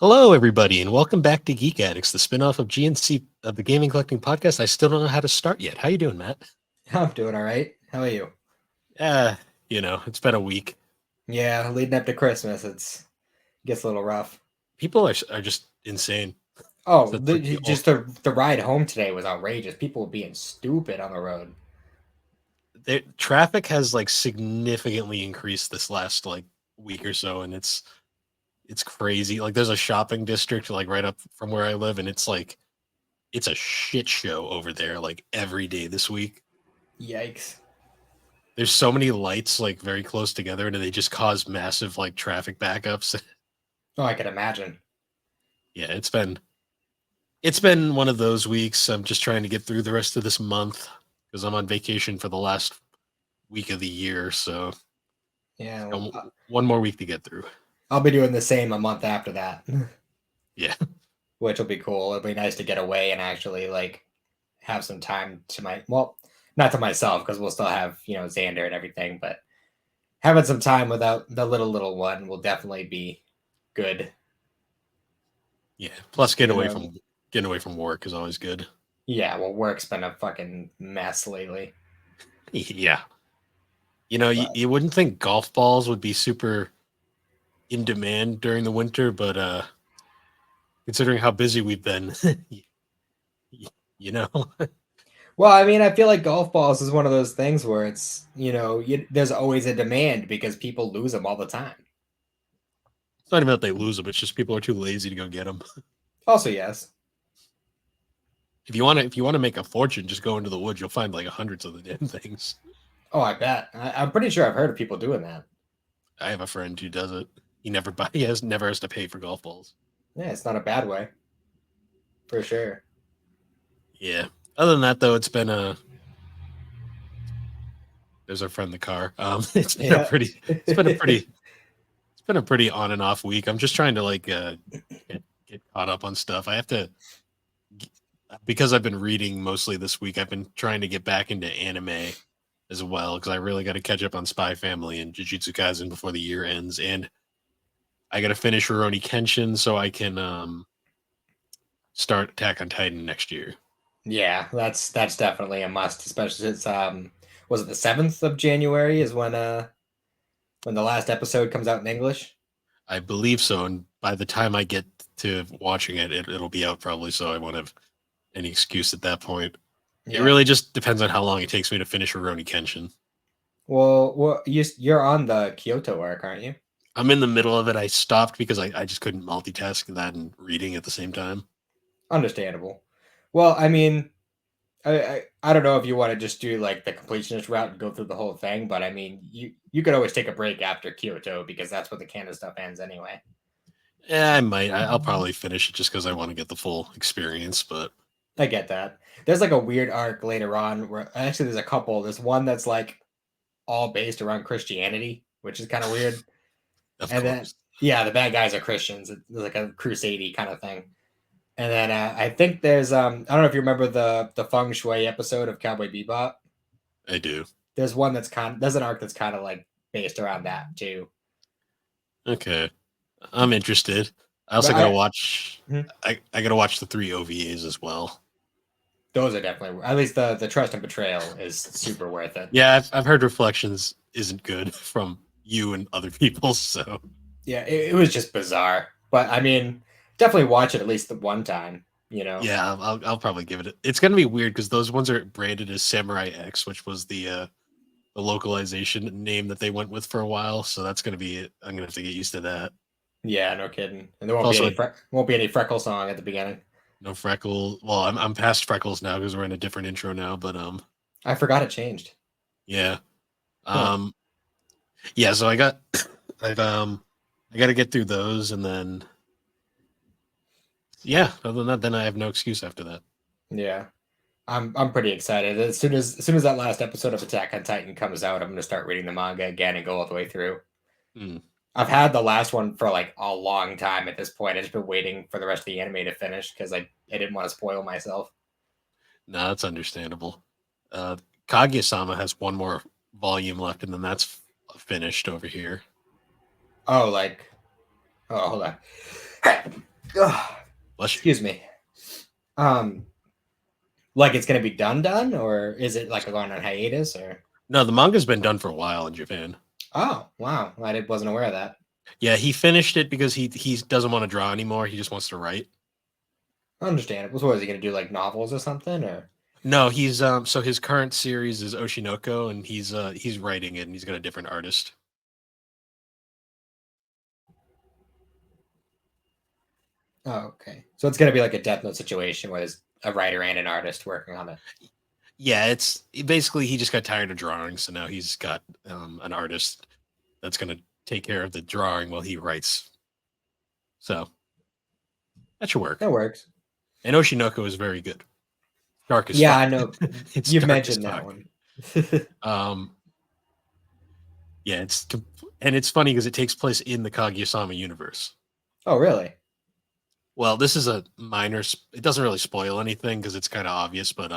Hello, everybody, and welcome back to Geek Addicts, the spinoff of GNC of the Gaming Collecting Podcast. I still don't know how to start yet. How you doing, Matt? I'm doing all right. How are you? Uh, it's been a week. Yeah, leading up to Christmas, it's gets a little rough. People are just insane. Oh, That's like just the ride home today was outrageous. People were being stupid on the road. traffic has like significantly increased this last like week or so, and it's crazy. Like, there's a shopping district like right up from where I live, and it's a shit show over there. Like every day this week, Yikes! there's so many lights like very close together, and they just cause massive like traffic backups. Oh, I can imagine. Yeah, it's been one of those weeks. I'm just trying to get through the rest of this month because I'm on vacation for the last week of the year. So Yeah, got one more week to get through. I'll be doing the same a month after that, Yeah, which will be cool. It'll be nice to get away and actually like have some time to not to myself because we'll still have Xander and everything, but having some time without the little one will definitely be good. yeah. Plus, You know, getting away from work is always good. Yeah, well, work's been a fucking mess lately. Yeah, But you wouldn't think golf balls would be super in demand during the winter, but considering how busy we've been, you know, it's well, I mean, I feel like golf balls is one of those things where it's there's always a demand because people lose them all the time. not even that they lose them; it's just people are too lazy to go get them. Also, yes. If you want to make a fortune, just go into the woods. You'll find like hundreds of the damn things. Oh, I bet. I'm pretty sure I've heard of people doing that. I have a friend who does it. He never has to pay for golf balls. Yeah, it's not a bad way for sure. Yeah. Other than that, though, it's been a there's our friend the car. It's been a Yeah. pretty it's been a pretty it's been a pretty on and off week. I'm just trying to like get caught up on stuff. I have to because I've been reading mostly this week. I've been trying to get back into anime as well because I really got to catch up on Spy Family and Jujutsu Kaisen before the year ends, and I got to finish Rurouni Kenshin so I can start Attack on Titan next year. Yeah, that's definitely a must, especially since was it the 7th of January is when the last episode comes out in English? I believe so, and by the time I get to watching it'll be out probably, so I won't have any excuse at that point. It Yeah. really just depends on how long it takes me to finish Rurouni Kenshin. Well, you're on the Kyoto arc, aren't you? I'm in the middle of it. I stopped because I just couldn't multitask that and reading at the same time. Understandable. Well, I mean, I don't know if you want to just do like the completionist route and go through the whole thing, but I mean, you could always take a break after Kyoto because that's where the canon stuff ends anyway. Yeah, I might. I'll probably finish it just because I want to get the full experience. But I get that. There's like a weird arc later on where actually there's a couple. There's one that's like all based around Christianity, which is kind of weird. of And then course, yeah, the bad guys are Christians. It's like a crusade kind of thing. And then I think there's I don't know if you remember the feng shui episode of Cowboy Bebop. I do. There's one there's an arc that's kind of like based around that too. Okay, I'm interested. I also But gotta watch. Mhm. I gotta watch the three OVAs as well. Those are definitely at least the trust and betrayal is super worth it. Yeah, I've heard Reflections isn't good from you and other people. So Yeah, it was just bizarre, but I mean, definitely watch it at least the one time. You know. yeah, I'll probably give it. It's gonna be weird because those ones are branded as Samurai X, which was the localization name that they went with for a while. So that's gonna be it. I'm gonna have to get used to that. Yeah, no kidding. And there won't be Also, any won't be any freckle song at the beginning. no freckle. Well, I'm past freckles now because we're in a different intro now. But I forgot it changed. yeah, Huh. um, yeah. So I've I got to get through those, and then yeah. Other than that, then I have no excuse after that. Yeah. I'm pretty excited. As soon as that last episode of Attack on Titan comes out, I'm gonna start reading the manga again and go all the way through. Mm. I've had the last one for like a long time at this point. I've just been waiting for the rest of the anime to finish because I didn't want to spoil myself. No, that's understandable. Uh, Kaguya-sama has one more volume left, and then that's finished over here. Oh, like, oh, hold on. Ugh, Bless you. excuse me. Um, like it's gonna be done, or is it like going on hiatus? Or No, the manga's been done for a while in Japan. oh wow, wasn't aware of that. Yeah, he finished it because he doesn't want to draw anymore. He just wants to write. Understandable. So, what is he gonna do? Like novels or something? Or No, he's so his current series is Oshinoko, and he's writing it, and he's got a different artist. oh, okay. So it's gonna be like a Death Note situation where there's a writer and an artist working on it. Yeah, it's basically he just got tired of drawing, so now he's got an artist that's going to take care of the drawing while he writes. So that should work. That works. And Oshinoko is very good. Dark as Yeah, fuck. I know. It's You've dark as mentioned that fuck. one. Um, yeah, and it's funny because it takes place in the Kaguya-sama universe. Oh, really? Well, this is a minor. It doesn't really spoil anything because it's kind of obvious, but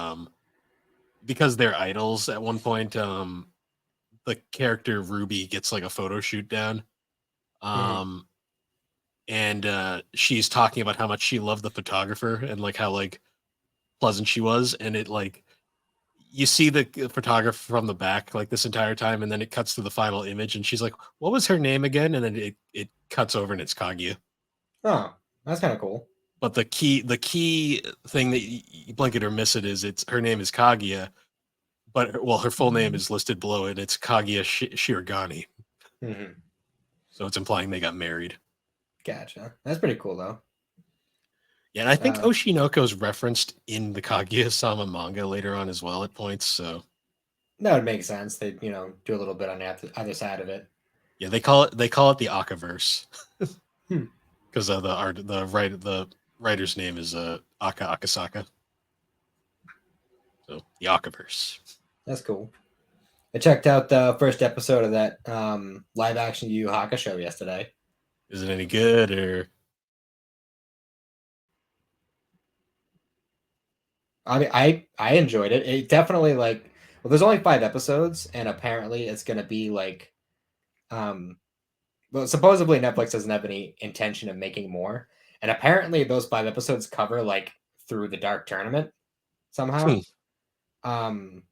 because they're idols at one point, the character Ruby gets like a photo shoot down. Mhm. Um, and she's talking about how much she loved the photographer and like how like pleasant she was, and it like you see the photographer from the back like this entire time, and then it cuts to the final image, and she's like, "What was her name again?" And then it cuts over, and it's Kaguya. Oh, that's kind of cool. But the key thing that you blink it or miss it is it's her name is Kaguya, but well, her full name is listed below it. It's Kaguya Shirogane, Hmm. so it's implying they got married. Gotcha. That's pretty cool, though. Yeah, and I think Uh, Oshinoko is referenced in the Kaguya-sama manga later on as well at points. So that would make sense. They, do a little bit on the other side of it. yeah, they call it the Akaverse Hmm. because the writer's name is Aka Akasaka. So the Akaverse. That's cool. I checked out the first episode of that live action Yu Yu Hakusho yesterday. Is it any good or? I mean, I enjoyed it. It definitely well, there's only 5 episodes, and apparently it's gonna be um, well, supposedly Netflix doesn't have any intention of making more, and apparently those 5 episodes cover through the Dark Tournament somehow. Hmm. Um,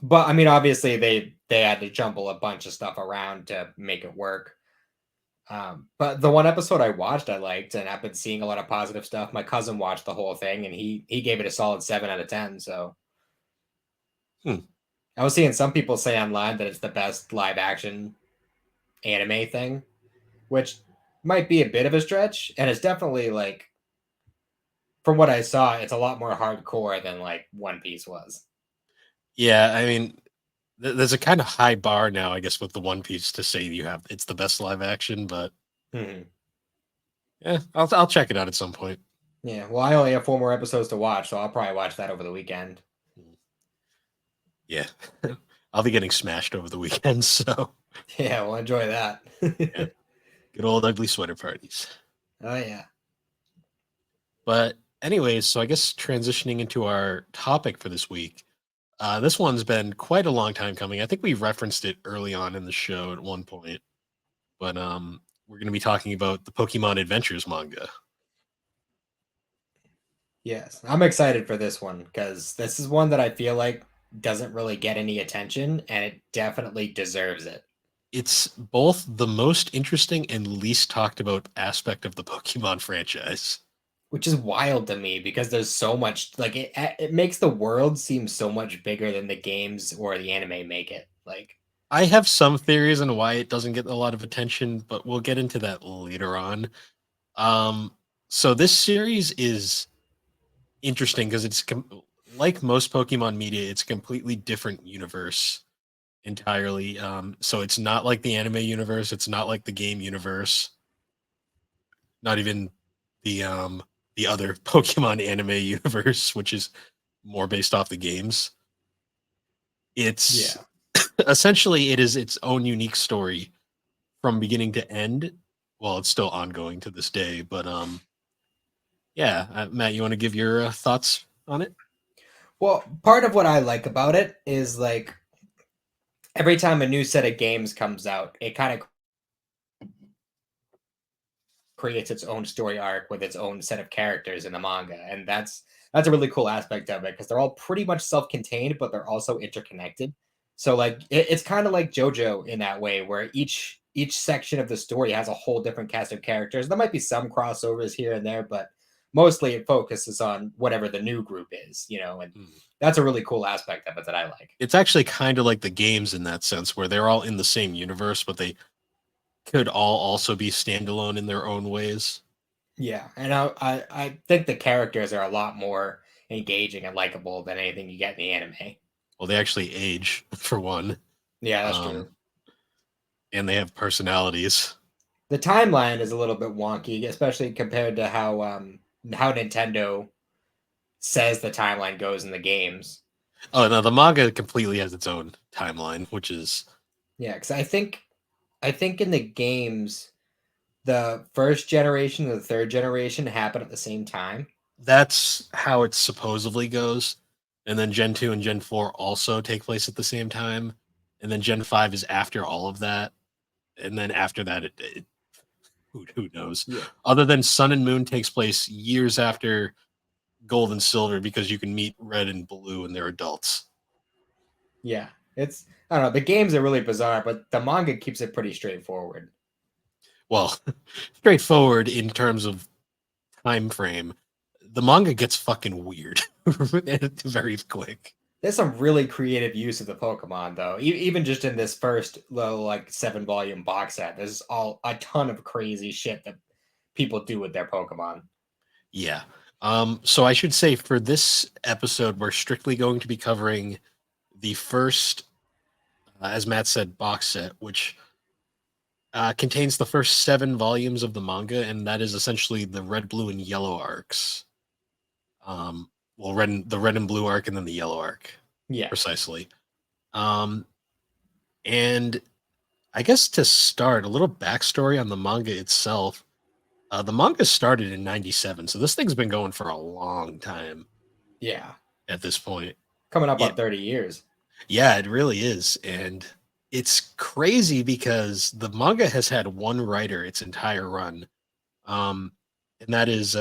but I mean, obviously they had to jumble a bunch of stuff around to make it work. But the one episode I watched, I liked, and I've been seeing a lot of positive stuff. My cousin watched the whole thing, and he gave it a solid 7 out of 10. So Hmm. I was seeing some people say online that it's the best live action anime thing, which might be a bit of a stretch, and it's definitely from what I saw, it's a lot more hardcore than One Piece was. Yeah, I mean, there's a kind of high bar now, I guess, with the One Piece to say it's the best live action, but Hmm. yeah, I'll check it out at some point. Yeah, well, I only have 4 more episodes to watch, so I'll probably watch that over the weekend. Yeah, I'll be getting smashed over the weekend, so Yeah, we'll enjoy that. yeah, good old ugly sweater parties. Oh yeah. But anyways, so I guess transitioning into our topic for this week, this one's been quite a long time coming. I think we referenced it early on in the show at one point, but we're going to be talking about the Pokemon Adventures manga. Yes, I'm excited for this one because this is one that I feel like doesn't really get any attention, and it definitely deserves it. It's both the most interesting and least talked about aspect of the Pokemon franchise. Which is wild to me because there's so much it makes the world seem so much bigger than the games or the anime make it. I have some theories on why it doesn't get a lot of attention, but we'll get into that later on. Um, so this series is interesting because like most Pokemon media, it's a completely different universe entirely. So it's not like the anime universe, it's not like the game universe, not even the other Pokemon anime universe, which is more based off the games. It's Yeah. essentially it is its own unique story from beginning to end. Well, it's still ongoing to this day, but yeah, Matt, you want to give your thoughts on it? Well, part of what I like about it is every time a new set of games comes out, it kind of creates its own story arc with its own set of characters in the manga, and that's a really cool aspect of it because they're all pretty much self-contained, but they're also interconnected. So like it's kind of like JoJo in that way, where each section of the story has a whole different cast of characters. There might be some crossovers here and there, but mostly it focuses on whatever the new group is, and Hmm. that's a really cool aspect of it that I like. It's actually kind of like the games in that sense, where they're all in the same universe, but they could all also be standalone in their own ways. Yeah, and I think the characters are a lot more engaging and likable than anything you get in the anime. Well, they actually age for one, Yeah, that's true. um, and they have personalities. The timeline is a little bit wonky, especially compared to how Nintendo says the timeline goes in the games. Oh no, the manga completely has its own timeline, which is Yeah, because I think in the games, the first generation and the third generation happen at the same time. that's how it supposedly goes. And then Gen 2 and Gen 4 also take place at the same time. And then Gen 5 is after all of that. And then after that, who knows? Yeah, Other than Sun and Moon takes place years after Gold and Silver because you can meet Red and Blue and they're adults. yeah. It's I don't know. The games are really bizarre, but the manga keeps it pretty straightforward. Well, straightforward in terms of time frame. The manga gets fucking weird very quick. There's some really creative use of the Pokemon, though. Even just in this first little like 7 volume box set, there's all a ton of crazy shit that people do with their Pokemon. Yeah. So I should say for this episode, we're strictly going to be covering the first, as Matt said, box set, which contains the first 7 volumes of the manga, and that is essentially the red, blue, and yellow arcs. Well, the red and blue arc, and then the yellow arc, Yeah. precisely. And I guess to start, a little backstory on the manga itself. The manga started in '97, so this thing's been going for a long time Yeah. at this point. Coming up Yeah, on 30 years. yeah, it really is, and it's crazy because the manga has had one writer its entire run, um, and that is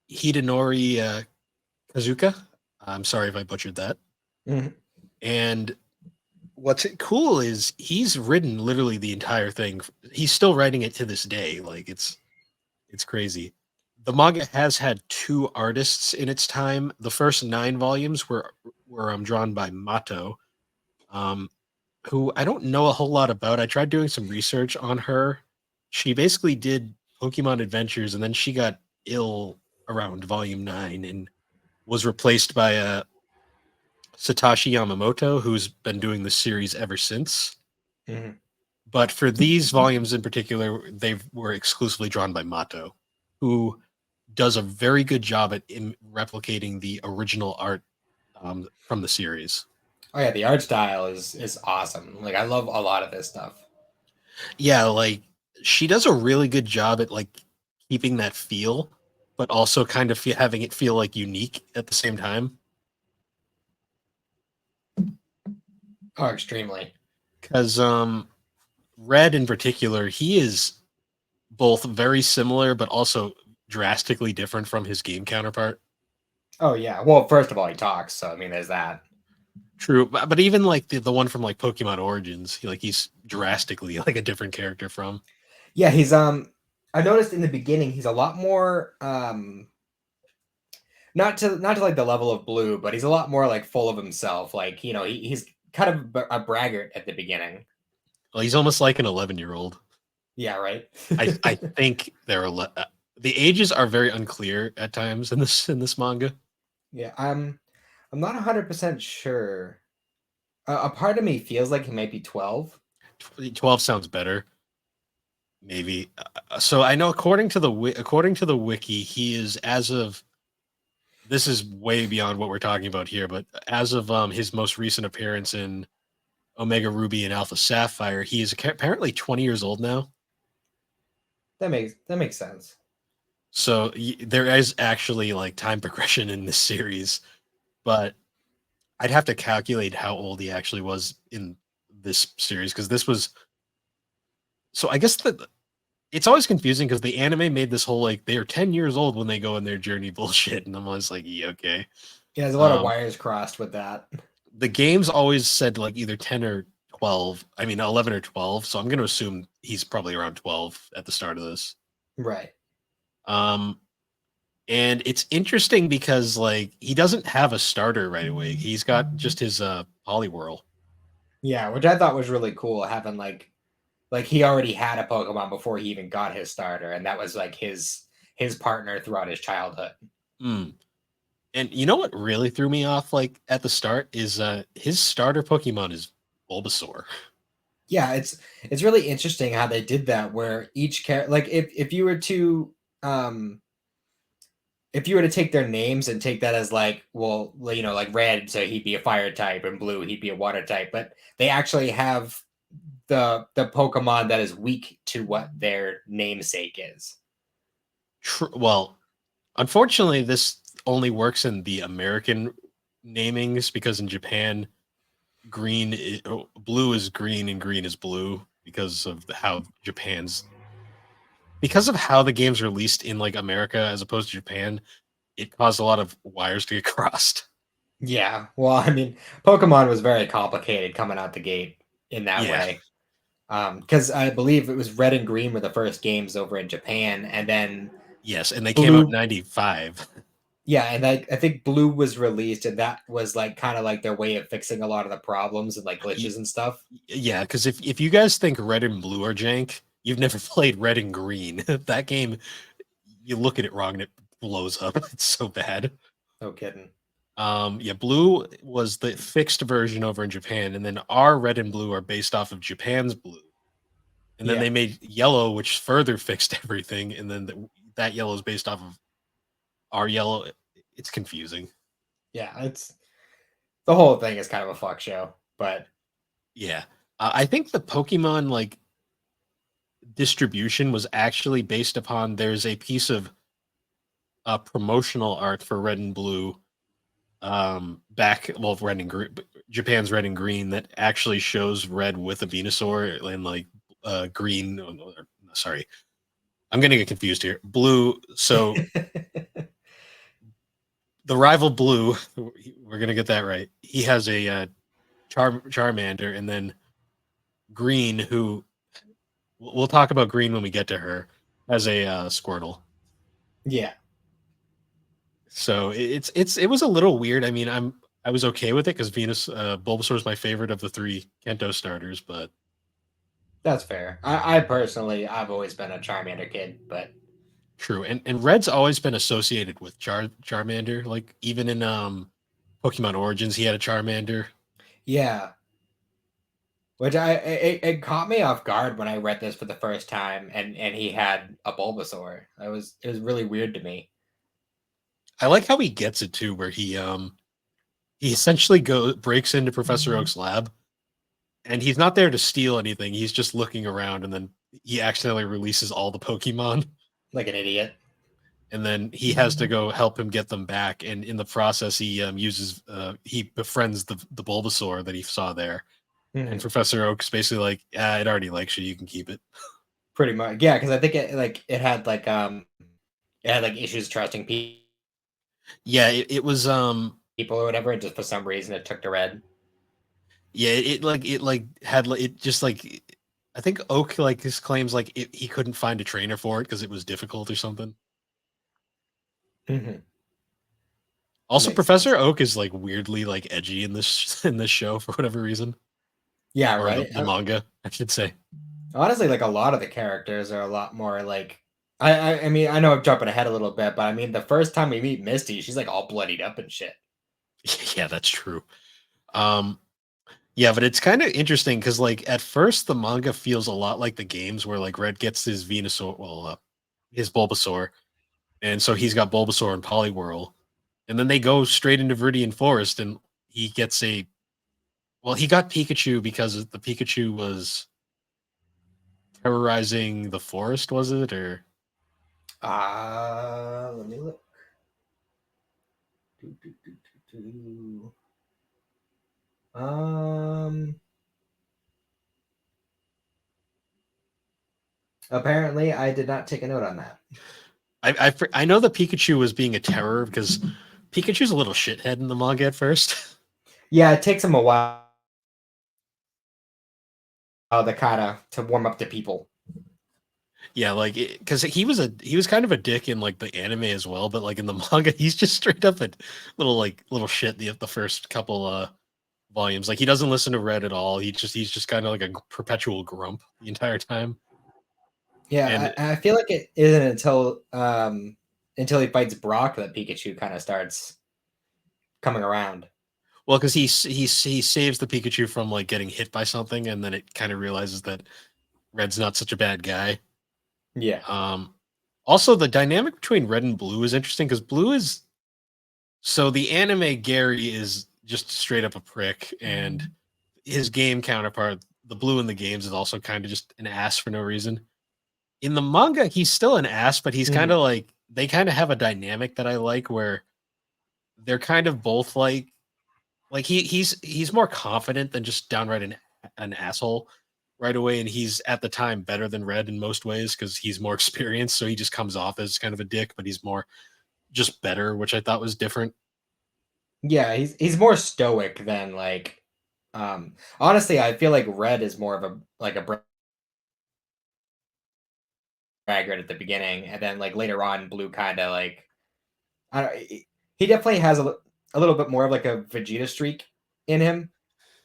Hidenori Kazuka. I'm sorry if I butchered that. Mhm. And what's cool is he's written literally the entire thing. He's still writing it to this day. Like it's crazy. The manga has had 2 artists in its time. The first 9 volumes were drawn by Mato, um, who I don't know a whole lot about. I tried doing some research on her. She basically did Pokemon Adventures, and then she got ill around volume 9 and was replaced by Satoshi Yamamoto, who's been doing the series ever since. Mhm. But for these volumes in particular, they were exclusively drawn by Mato, who does a very good job at replicating the original art from the series. Oh yeah, the art style is awesome. Like I love a lot of this stuff. Yeah, like she does a really good job at like keeping that feel, but also kind of having it feel like unique at the same time. Oh, extremely. Because Red in particular, he is both very similar but also drastically different from his game counterpart. Oh yeah. Well, first of all, he talks, so I mean, there's that. True, but even like the one from like Pokemon Origins, he's drastically like a different character from. Yeah, he's I noticed in the beginning he's a lot more not to like the level of blue, but he's a lot more like full of himself. Like he's kind of a braggart at the beginning. Well, he's almost like an 11-year-old. Yeah, right. I think the ages are very unclear at times in this manga. Yeah, I'm not 100% sure. A part of me feels like he might be 12. 12 sounds better, maybe. So I know according to the wiki, he is as of this is way beyond what we're talking about here, but as of his most recent appearance in Omega Ruby and Alpha Sapphire, he is apparently 20 years old now. That makes sense. So there is actually like time progression in this series, but I'd have to calculate how old he actually was in this series because this was. So I guess it's always confusing because the anime made this whole like they are 10 years old when they go on their journey bullshit, and I'm always like, yeah, okay. Yeah, there's a lot of Um, wires crossed with that. the games always said like either 10 or 12. I mean, 11 or 12. So I'm going to assume he's probably around 12 at the start of this. Right. Um, and it's interesting because like he doesn't have a starter right away. He's got just his Poliwhirl. Yeah, which I thought was really cool having like he already had a Pokemon before he even got his starter, and that was like his partner throughout his childhood. Mm. And you know what really threw me off like at the start is his starter Pokemon is Bulbasaur. Yeah, it's really interesting how they did that, where each character, like if you were to um if you were to take their names and take that as like, well, like red, so he'd be a fire type, and blue, he'd be a water type, but they actually have the Pokemon that is weak to what their namesake is. Well, unfortunately, this only works in the American namings because in Japan, blue is green and green is blue because of how Japan's because of how the game's released in like America as opposed to Japan. It caused a lot of wires to get crossed. Yeah, well, I mean, Pokemon was very complicated coming out the gate in that Yeah. way. Because I believe it was Red and Green were the first games over in Japan, and then Yes, and they came out in Blue. '95. Yeah, and I think Blue was released, and that was like kind of like their way of fixing a lot of the problems and like glitches and stuff. Yeah, because if you guys think red and blue are jank, you've never played red and green. That game, you look at it wrong and it blows up. It's so bad. No kidding. Yeah, blue was the fixed version over in Japan, and then our red and blue are based off of Japan's blue. And then Yeah, they made yellow, which further fixed everything, and then that yellow is based off of our yellow. It's confusing. yeah, it's the whole thing is kind of a fuck show, but Yeah, I think the Pokemon like distribution was actually based upon there's a piece of promotional art for red and blue back well red and green Japan's red and green that actually shows red with a Venusaur and like green sorry, I'm gonna get confused here, blue. So the rival blue, we're gonna get that right, he has a Charmander, and then green, who we'll talk about green when we get to her, has a Squirtle. yeah, So it was a little weird. I mean, I was okay with it because Bulbasaur is my favorite of the three Kento starters, but that's fair. I personally, I've always been a Charmander kid, but true. And Red's always been associated with Charmander. Like even in Pokemon Origins, he had a Charmander. yeah, which it caught me off guard when I read this for the first time, and he had a Bulbasaur. It was really weird to me. I like how he gets it too, where he essentially breaks into Professor Oak's lab, and he's not there to steal anything. He's just looking around, and then he accidentally releases all the Pokemon. Like an idiot. And then he has to go help him get them back. And in the process, he befriends the Bulbasaur that he saw there. And Mhm. Professor Oak's basically like, it already likes you. You can keep it. Pretty much, yeah. Because I think it had like issues trusting Yeah, it was people or whatever, and just for some reason it took to red. yeah, it like had like it just like I think Oak like his claims like he couldn't find a trainer for it because it was difficult or something. Mhm. Also, Makes sense. Professor Oak is like weirdly like edgy in this in this show for whatever reason, Yeah, or right. the manga, I should say. Honestly, like a lot of the characters are a lot more like. I mean, I know I'm jumping ahead a little bit, but I mean, the first time we meet Misty, she's like all bloodied up and shit. Yeah, that's true. Um, Yeah, but it's kind of interesting because, like, at first the manga feels a lot like the games where, like, Red gets his Venusaur, his Bulbasaur, and so he's got Bulbasaur and Poliwhirl, and then they go straight into Viridian Forest, and he gets he got Pikachu because the Pikachu was terrorizing the forest, was it? Or Let me look. Do, do, do, do, do. Um, Apparently, I did not take a note on that. I know the Pikachu was being a terror because Pikachu's a little shithead in the manga at first. Yeah, it takes him a while to kind of to warm up to people. Yeah, like because he was kind of a dick in like the anime as well, but like in the manga, he's just straight up a little shit the first couple volumes. Like he doesn't listen to Red at all. He's just kind of like a perpetual grump the entire time. Yeah, And I feel like it isn't until he fights Brock that Pikachu kind of starts coming around. well, because he saves the Pikachu from like getting hit by something, and then it kind of realizes that Red's not such a bad guy. Yeah. Um, Also, the dynamic between Red and Blue is interesting because Blue is so the anime Gary is just straight up a prick, and his game counterpart, the Blue in the games, is also kind of just an ass for no reason. In the manga, he's still an ass, but he's kind Mhm. of like they kind of have a dynamic that I like where they're kind of both like he's more confident than just downright an asshole right away, and he's at the time better than Red in most ways because he's more experienced, so he just comes off as kind of a dick, but he's more just better, which I thought was different. Yeah, he's more stoic than like honestly, I feel like Red is more of a like a braggart at the beginning, and then like later on Blue kind of like I don't he definitely has a little bit more of like a Vegeta streak in him.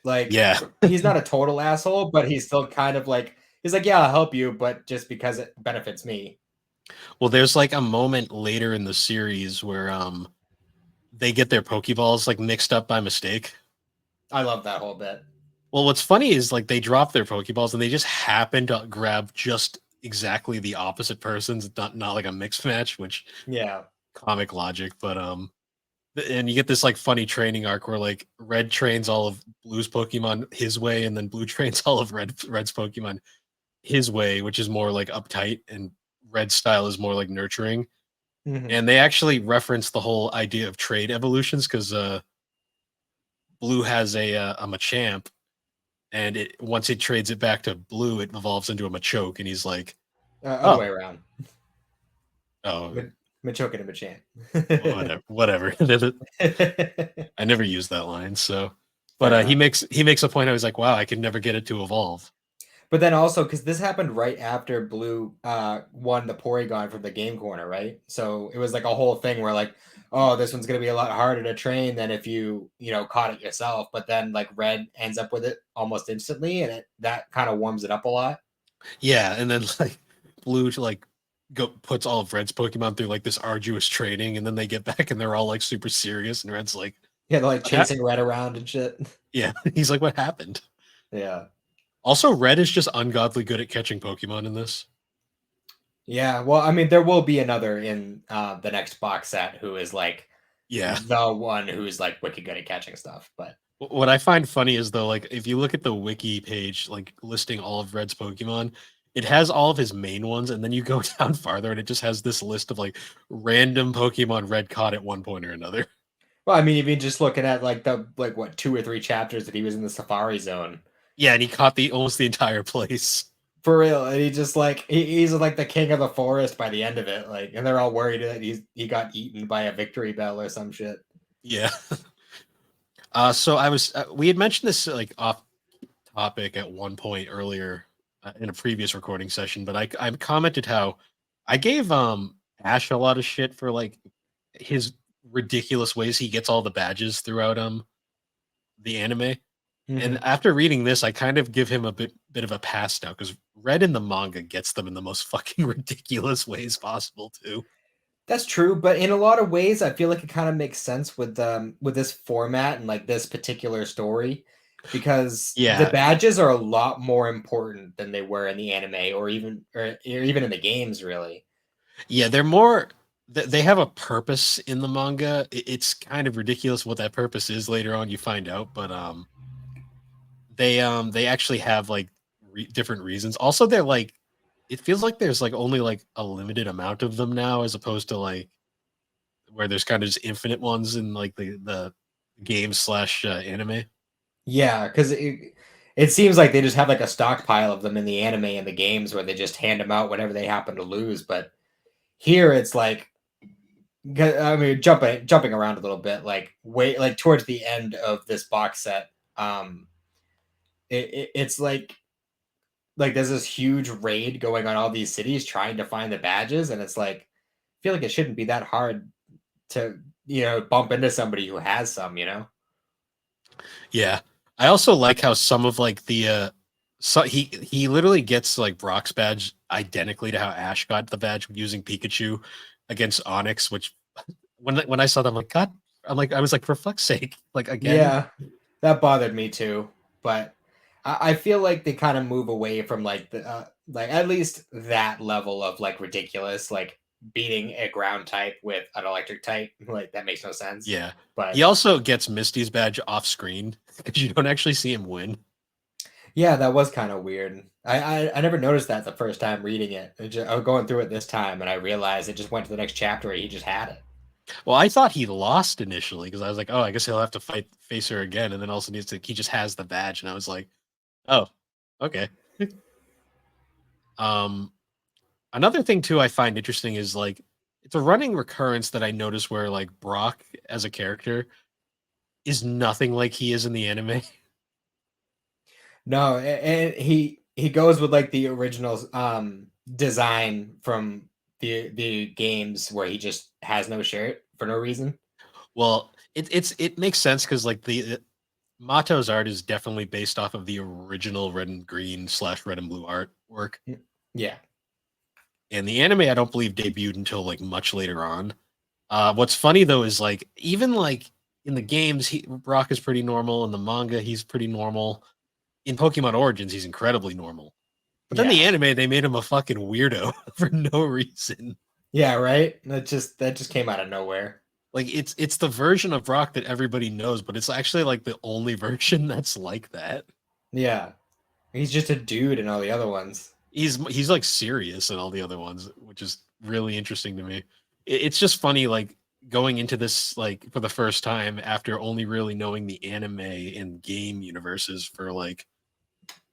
Like Yeah. he's not a total asshole, but he's still kind of like he's like, "Yeah, I'll help you, but just because it benefits me." Well, there's like a moment later in the series where they get their Pokeballs like mixed up by mistake. I love that whole bit. Well, what's funny is like they drop their Pokeballs and they just happen to grab just exactly the opposite persons, not like a mixed match, which Yeah. comic logic, but and you get this like funny training arc where like Red trains all of Blue's Pokemon his way, and then Blue trains all of Red's Pokemon his way, which is more like uptight, and Red's style is more like nurturing. Mhm. And they actually reference the whole idea of trade evolutions because Blue has a Machamp, and it once it trades it back to Blue, it evolves into a Machoke, and he's like, Other way "Oh, around. oh, Machoke and Machamp. whatever, whatever." I never used that line, so. But Fair he enough. makes a point. I was like, "Wow, I could never get it to evolve." But then also, because this happened right after Blue won the Porygon from the Game Corner, right? So it was like a whole thing where like, oh, this one's gonna be a lot harder to train than if you know caught it yourself. But then like Red ends up with it almost instantly, and that kind of warms it up a lot. Yeah, and then like Blue like go puts all of Red's Pokemon through like this arduous training, and then they get back and they're all like super serious, and Red's like, Yeah, they're like "What happened?" chasing Red around and shit. Yeah, he's like, "What happened?" Yeah. Also, Red is just ungodly good at catching Pokemon in this. Yeah, well, I mean, there will be another in the next box set who is like Yeah. the one who's like wicked good at catching stuff. But What I find funny is though, like if you look at the wiki page, like listing all of Red's Pokemon, it has all of his main ones, and then you go down farther, and it just has this list of like random Pokemon Red caught at one point or another. well, I mean, even just looking at like the like what 2 or 3 chapters that he was in the Safari Zone Yeah, and he caught the almost the entire place. for real, and he just like he's like the king of the forest by the end of it. Like, and they're all worried that he got eaten by a victory bell or some shit. Yeah. So I was we had mentioned this like off topic at one point earlier in a previous recording session, but I commented how I gave Ash a lot of shit for like his ridiculous ways he gets all the badges throughout the anime. And Hmm. after reading this, I kind of give him a bit of a pass now because Red in the manga gets them in the most fucking ridiculous ways possible too. That's true, but in a lot of ways, I feel like it kind of makes sense with this format and like this particular story, because the Yeah, badges are a lot more important than they were in the anime or even in the games, really. yeah, they're more. They have a purpose in the manga. It's kind of ridiculous what that purpose is later on. You find out, but they actually have like different reasons. Also, they're like it feels like there's like only like a limited amount of them now, as opposed to like where there's kind of just infinite ones in like the game slash anime. Yeah, because It seems like they just have like a stockpile of them in the anime and the games where they just hand them out whenever they happen to lose. But here it's like, I mean, jumping around a little bit, like wait, like towards the end of this box set, it's like there's this huge raid going on all these cities trying to find the badges, and it's like I feel like it shouldn't be that hard to bump into somebody who has some, Yeah. I also like how some of like so he literally gets like Brock's badge identically to how Ash got the badge using Pikachu against Onyx, which when I saw that, I'm like, God, I was like, for fuck's sake, like again. Yeah, that bothered me too. But I feel like they kind of move away from like the like at least that level of like ridiculous, like beating a ground type with an electric type. Like that makes no sense. Yeah. He But also gets Misty's badge off screen because you don't actually see him win. yeah, that was kind of weird. I never noticed that the first time reading it. I was going through it this time, and I realized it just went to the next chapter. And he just had it. Well, I thought he lost initially because I was like, oh, I guess he'll have to face her again, and then also he just has the badge, and I was like, oh, okay. um, Another thing too I find interesting is like it's a running recurrence that I notice where like Brock as a character is nothing like he is in the anime. No, and he goes with like the original design from the games where he just has no shirt for no reason. Well, it makes sense because like the Mato's art is definitely based off of the original red and green / red and blue artwork. Yeah. And the anime I don't believe debuted until like much later on. What's funny though is like even like in the games, Brock is pretty normal. In the manga, he's pretty normal. In Pokemon Origins, he's incredibly normal. But then Yeah. the anime, they made him a fucking weirdo for no reason. Yeah, right? That just came out of nowhere. Like it's the version of Brock that everybody knows, but it's actually like the only version that's like that. Yeah. He's just a dude in all the other ones. He's like serious in all the other ones, which is really interesting to me. It's just funny, like going into this like for the first time after only really knowing the anime and game universes for like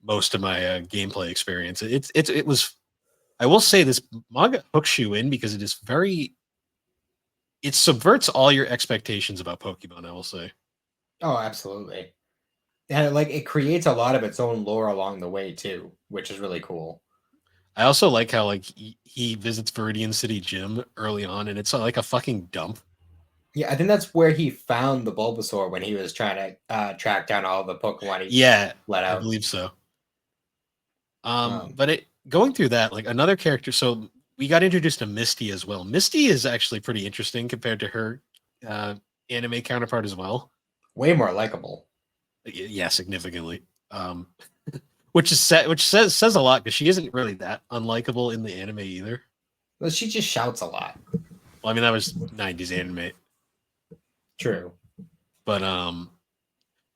most of my gameplay experience. It was. I will say this manga hooks you in because it subverts all your expectations about Pokemon. I will say. Oh, absolutely. And like it creates a lot of its own lore along the way too, which is really cool. I also like how like he visits Viridian City Gym early on, and it's like a fucking dump. Yeah, I think that's where he found the Bulbasaur when he was trying to track down all the Pokemon he Yeah, let I out. believe so. Um, But it going through that, like another character. So we got introduced to Misty as well. Misty is actually pretty interesting compared to her uh, anime counterpart as well. way more likable. Yeah, significantly. Which says a lot because she isn't really that unlikable in the anime either. But she just shouts a lot. Well, I mean that was '90s anime, True. but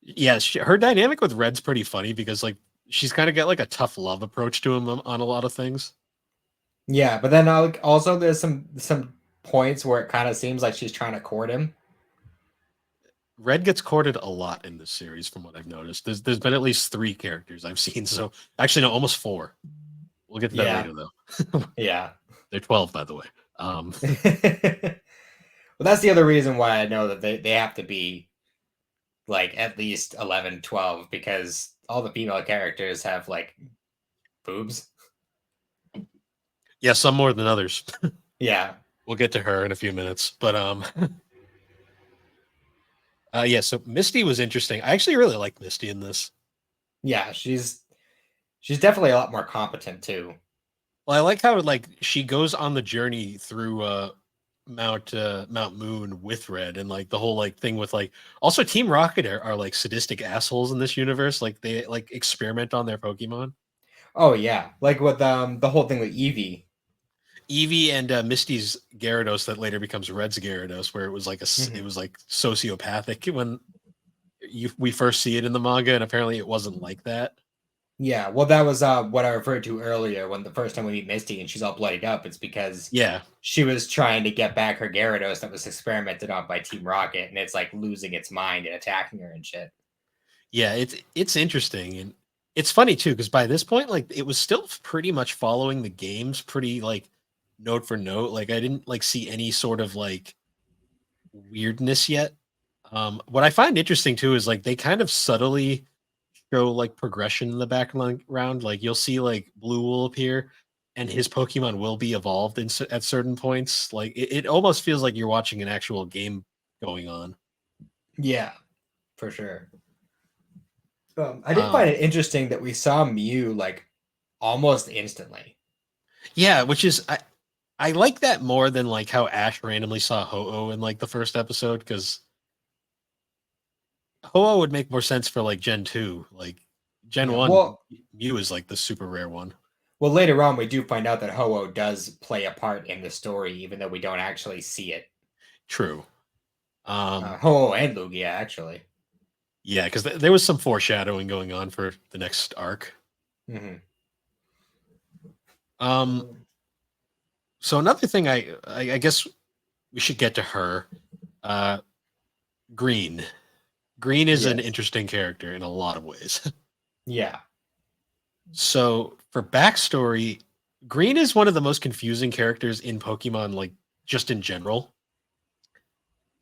yeah, her dynamic with Red's pretty funny because like she's kind of got like a tough love approach to him on a lot of things. Yeah, but then also there's some points where it kind of seems like she's trying to court him. Red gets courted a lot in this series, from what I've noticed. There's been at least 3 characters I've seen. So actually, no, almost 4. We'll get to that Yeah. later, though. Yeah. They're 12, by the way. Well, that's the other reason why I know that they have to be like at least 11, 12 because all the female characters have like boobs. Yeah, some more than others. Yeah. We'll get to her in a few minutes, but yeah. So Misty was interesting. I actually really like Misty in this. Yeah, she's definitely a lot more competent too. Well, I like how like she goes on the journey through Mount Moon with Red, and like the whole like thing with like also Team Rocket are like sadistic assholes in this universe. Like they like experiment on their Pokemon. Oh yeah, like with the whole thing with Eevee and Misty's Gyarados that later becomes Red's Gyarados, where it was like it was like sociopathic when we first see it in the manga, and apparently it wasn't like that. Yeah, well, that was what I referred to earlier when the first time we meet Misty and she's all bloodied up. It's because Yeah, she was trying to get back her Gyarados that was experimented on by Team Rocket, and it's like losing its mind and attacking her and shit. yeah, it's interesting, and it's funny too because by this point, like it was still pretty much following the games, pretty like note for note. Like I didn't like see any sort of like weirdness yet. What I find interesting too is like they kind of subtly show like progression in the background. Like you'll see like Blue will appear, and his Pokemon will be evolved at certain points. Like it almost feels like you're watching an actual game going on. Yeah, for sure. I did Um, find it interesting that we saw Mew like almost instantly. yeah, which is I like that more than like how Ash randomly saw Ho-Oh in like the first episode because Ho-Oh would make more sense for like Gen 2. Like Gen Yeah. 1, Mew is like the super rare one. Well, later on, we do find out that Ho-Oh does play a part in the story, even though we don't actually see it. True. Ho-Oh and Lugia, actually. Yeah, because there was some foreshadowing going on for the next arc. Mm-hmm. Um, so another thing I guess we should get to her. Uh, Green. Green is an Yes. interesting character in a lot of ways. Yeah. So for backstory, Green is one of the most confusing characters in Pokemon, like just in general.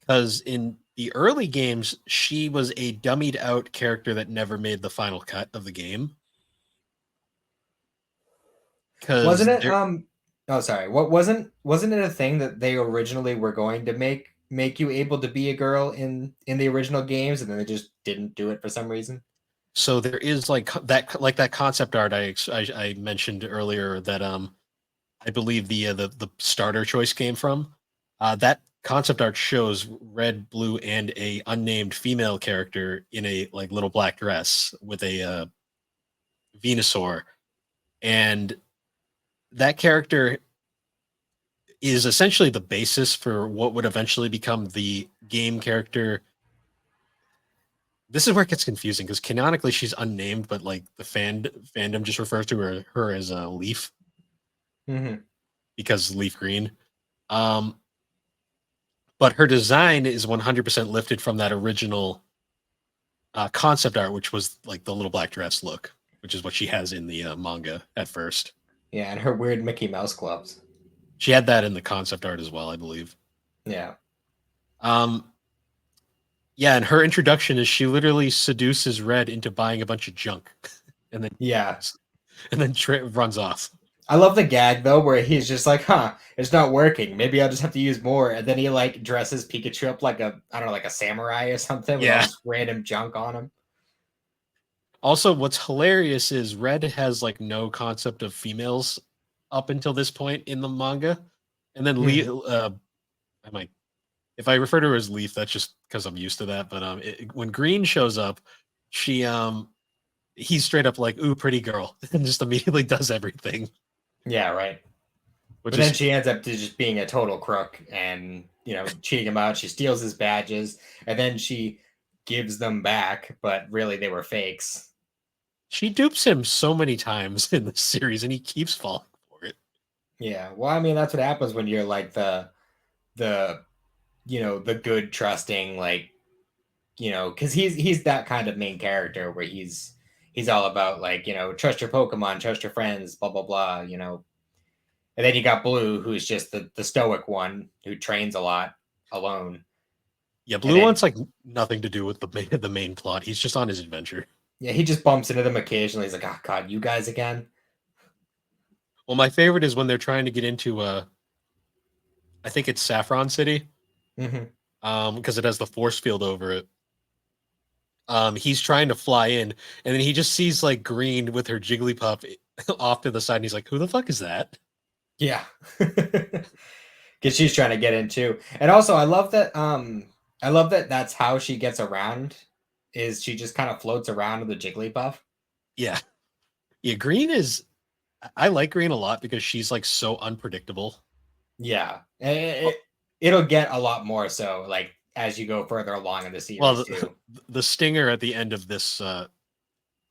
Because in the early games, she was a dummied out character that never made the final cut of the game. Wasn't Because it? there, Oh, sorry. What wasn't it a thing that they originally were going to make you able to be a girl in the original games, and then they just didn't do it for some reason? so there is like that concept art I mentioned earlier that I believe the starter choice came from. That concept art shows red, blue, and a unnamed female character in a like little black dress with a Venusaur, and that character is essentially the basis for what would eventually become the game character. This is where it gets confusing because canonically she's unnamed, but like the fandom just refers to her as a Leaf Mm-hmm. because Leaf Green. Um, but her design is 100% lifted from that original concept art, which was like the little black dress look, which is what she has in the manga at first. Yeah, and her weird Mickey Mouse gloves. She had that in the concept art as well, I believe. Yeah. Um, yeah, and her introduction is she literally seduces Red into buying a bunch of junk, and then Yeah. runs off. I love the gag though, where he's just like, "Huh, it's not working. Maybe I'll just have to use more." And then he like dresses Pikachu up like a, I don't know, like a samurai or something with all Yeah. this random junk on him. Also, what's hilarious is Red has like no concept of females up until this point in the manga, and then Mhm. I might if I refer to her as Leaf, that's just because I'm used to that. But when Green shows up, she he's straight up like, "Ooh, pretty girl," and just immediately does everything, Yeah, right. which But then is she ends up just being a total crook and, cheating him out. She steals his badges and then she gives them back, but really they were fakes. she dupes him so many times in the series, and he keeps falling for it. Yeah. Well, I mean, that's what happens when you're like the the good trusting, like, because he's that kind of main character where he's all about, like, trust your Pokemon, trust your friends, blah blah blah. And then you got Blue, who's just the stoic one who trains a lot alone. Yeah, And Blue then wants like nothing to do with the main plot. He's just on his adventure. yeah, he just bumps into them occasionally. He's like, "Oh God, you guys again?" Well, my favorite is when they're trying to get into I think it's Saffron City, Hmm. because it has the force field over it. He's trying to fly in, and then he just sees like Green with her Jigglypuff off to the side, and he's like, "Who the fuck is that?" Yeah, because she's trying to get in too. And also, I love that. I love that that's how she gets around. Is she just kind of floats around with the Jigglypuff? Yeah, yeah. Green is. I like Green a lot because she's like so unpredictable. Yeah, Oh, it'll get a lot more so like as you go further along in the well, series too. the stinger at the end of this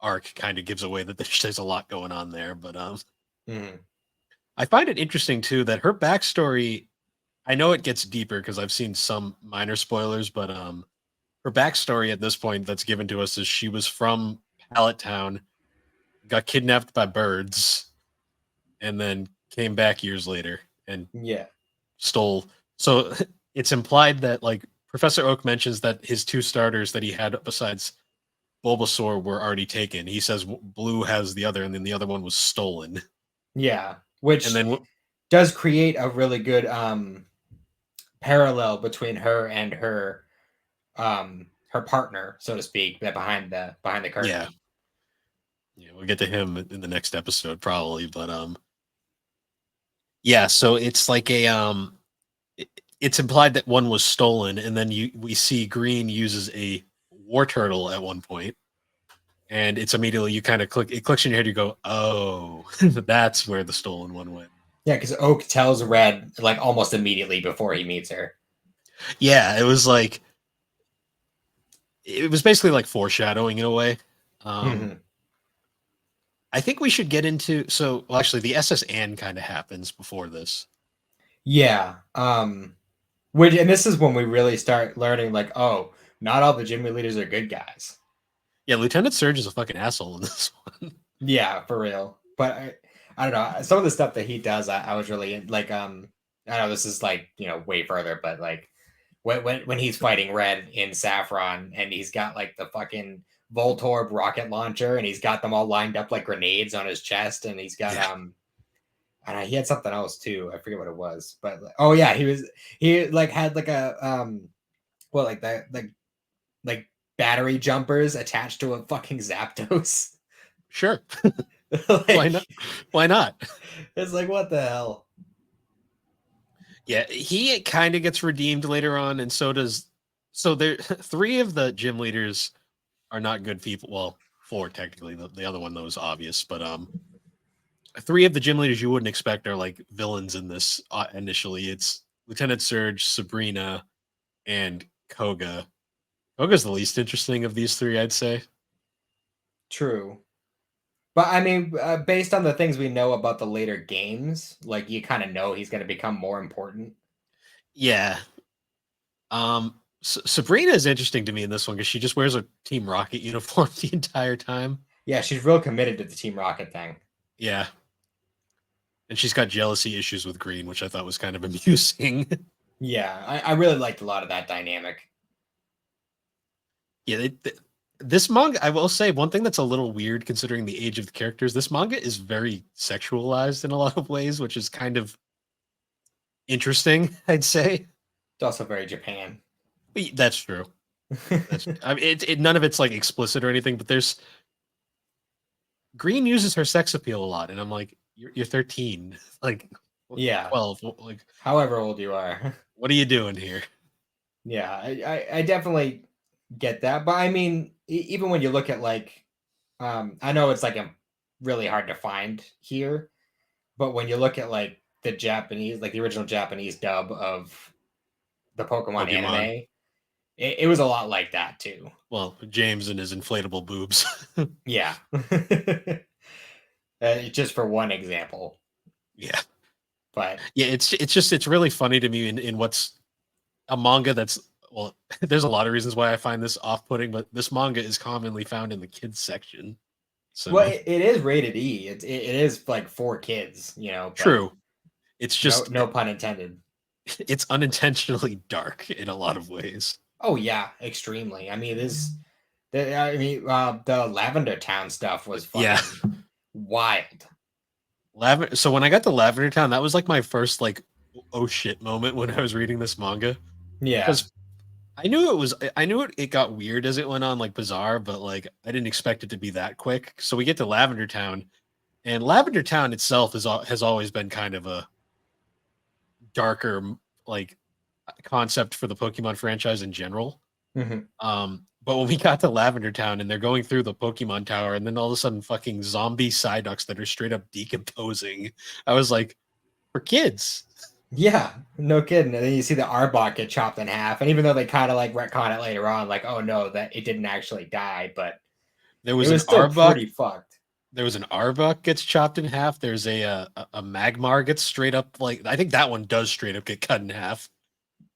arc kind of gives away that there's a lot going on there, but Hmm. I find it interesting too that her backstory. I know it gets deeper because I've seen some minor spoilers, but her backstory at this point that's given to us is she was from Pallet Town. got kidnapped by birds, and then came back years later and Yeah. stole. So it's implied that like Professor Oak mentions that his two starters that he had besides Bulbasaur were already taken. He says Blue has the other, and then the other one was stolen. Yeah. And Which then does create a really good parallel between her and her partner, so to speak, that behind the yeah, curtain. yeah, we'll get to him in the next episode probably, but yeah, so it's like a it's implied that one was stolen, and then we see Green uses a war turtle at one point, and it's immediately you kind of it clicks in your head, you go, oh, that's where the stolen one went. Yeah, because Oak tells Red like almost immediately before he meets her. Yeah, it was basically like foreshadowing in a way. Mhm. I think we should get into well, actually the SS Anne kind of happens before this. Yeah. Which, and this is when we really start learning, like, oh, not all the gym leaders are good guys. Yeah, Lieutenant Surge is a fucking asshole in this one. Yeah, for real. But I don't know. Some of the stuff that he does, I was really like, I know this is like, way further, but like when he's fighting Red in Saffron and he's got like the fucking Voltorb rocket launcher and he's got them all lined up like grenades on his chest and he's got Yeah, and he had something else too. I forget what it was, but oh yeah, he like had like a well like that like battery jumpers attached to a fucking Zapdos. sure. Why Like not? Why not? it's like what the hell? Yeah, he kind of gets redeemed later on, and so does. So there, three of the gym leaders are not good people. Well, four technically. The other one though is obvious, but three of the gym leaders you wouldn't expect are like villains in this. Initially, it's Lieutenant Surge, Sabrina, and Koga. Koga's the least interesting of these three, I'd say. True. But I mean, based on the things we know about the later games, like you kind of know he's going to become more important. Yeah. Sabrina is interesting to me in this one because she just wears a Team Rocket uniform the entire time. Yeah, she's real committed to the Team Rocket thing. Yeah. And she's got jealousy issues with Green, which I thought was kind of amusing. Yeah, I really liked a lot of that dynamic. Yeah, this manga, I will say, one thing that's a little weird considering the age of the characters, this manga is very sexualized in a lot of ways, which is kind of interesting, I'd say. It's also very Japan. That's true. I mean, none of it's like explicit or anything, but there's Green uses her sex appeal a lot, and I'm like, you're 13, like Yeah, 12, like however old you are. what are you doing here? Yeah, I definitely get that. But I mean, even when you look at like, I know it's like really hard to find here, but when you look at like the Japanese, like the original Japanese dub of the Pokemon Pokemon. anime, it was a lot like that too. Well, James and his inflatable boobs. Yeah. Just for one example. Yeah. But Yeah, it's really funny to me in what's a manga that's well, there's a lot of reasons why I find this off-putting, but this manga is commonly found in the kids section. well, So it is rated E. It is like for kids, but true. It's no just no pun intended. it's unintentionally dark in a lot of ways. Oh yeah, extremely. I mean, the Lavender Town stuff was Yeah. fucking wild. So when I got to Lavender Town, that was like my first like oh shit moment when I was reading this manga. Yeah. Because I knew it got weird as it went on, like bizarre, but like I didn't expect it to be that quick. So we get to Lavender Town, and Lavender Town itself has always been kind of a darker like concept for the Pokemon franchise in general. Hmm. But when we got to Lavender Town and they're going through the Pokemon Tower, and then all of a sudden, fucking zombie Psyducks that are straight up decomposing, I was like, for kids. Yeah, no kidding. And then you see the Arbok get chopped in half, and even though they kind of like retcon it later on, like, oh no, that it didn't actually die, but There it was an was still Arbok. pretty fucked. There was an Arbok gets chopped in half. There's a Magmar gets straight up like I think that one does straight up get cut in half.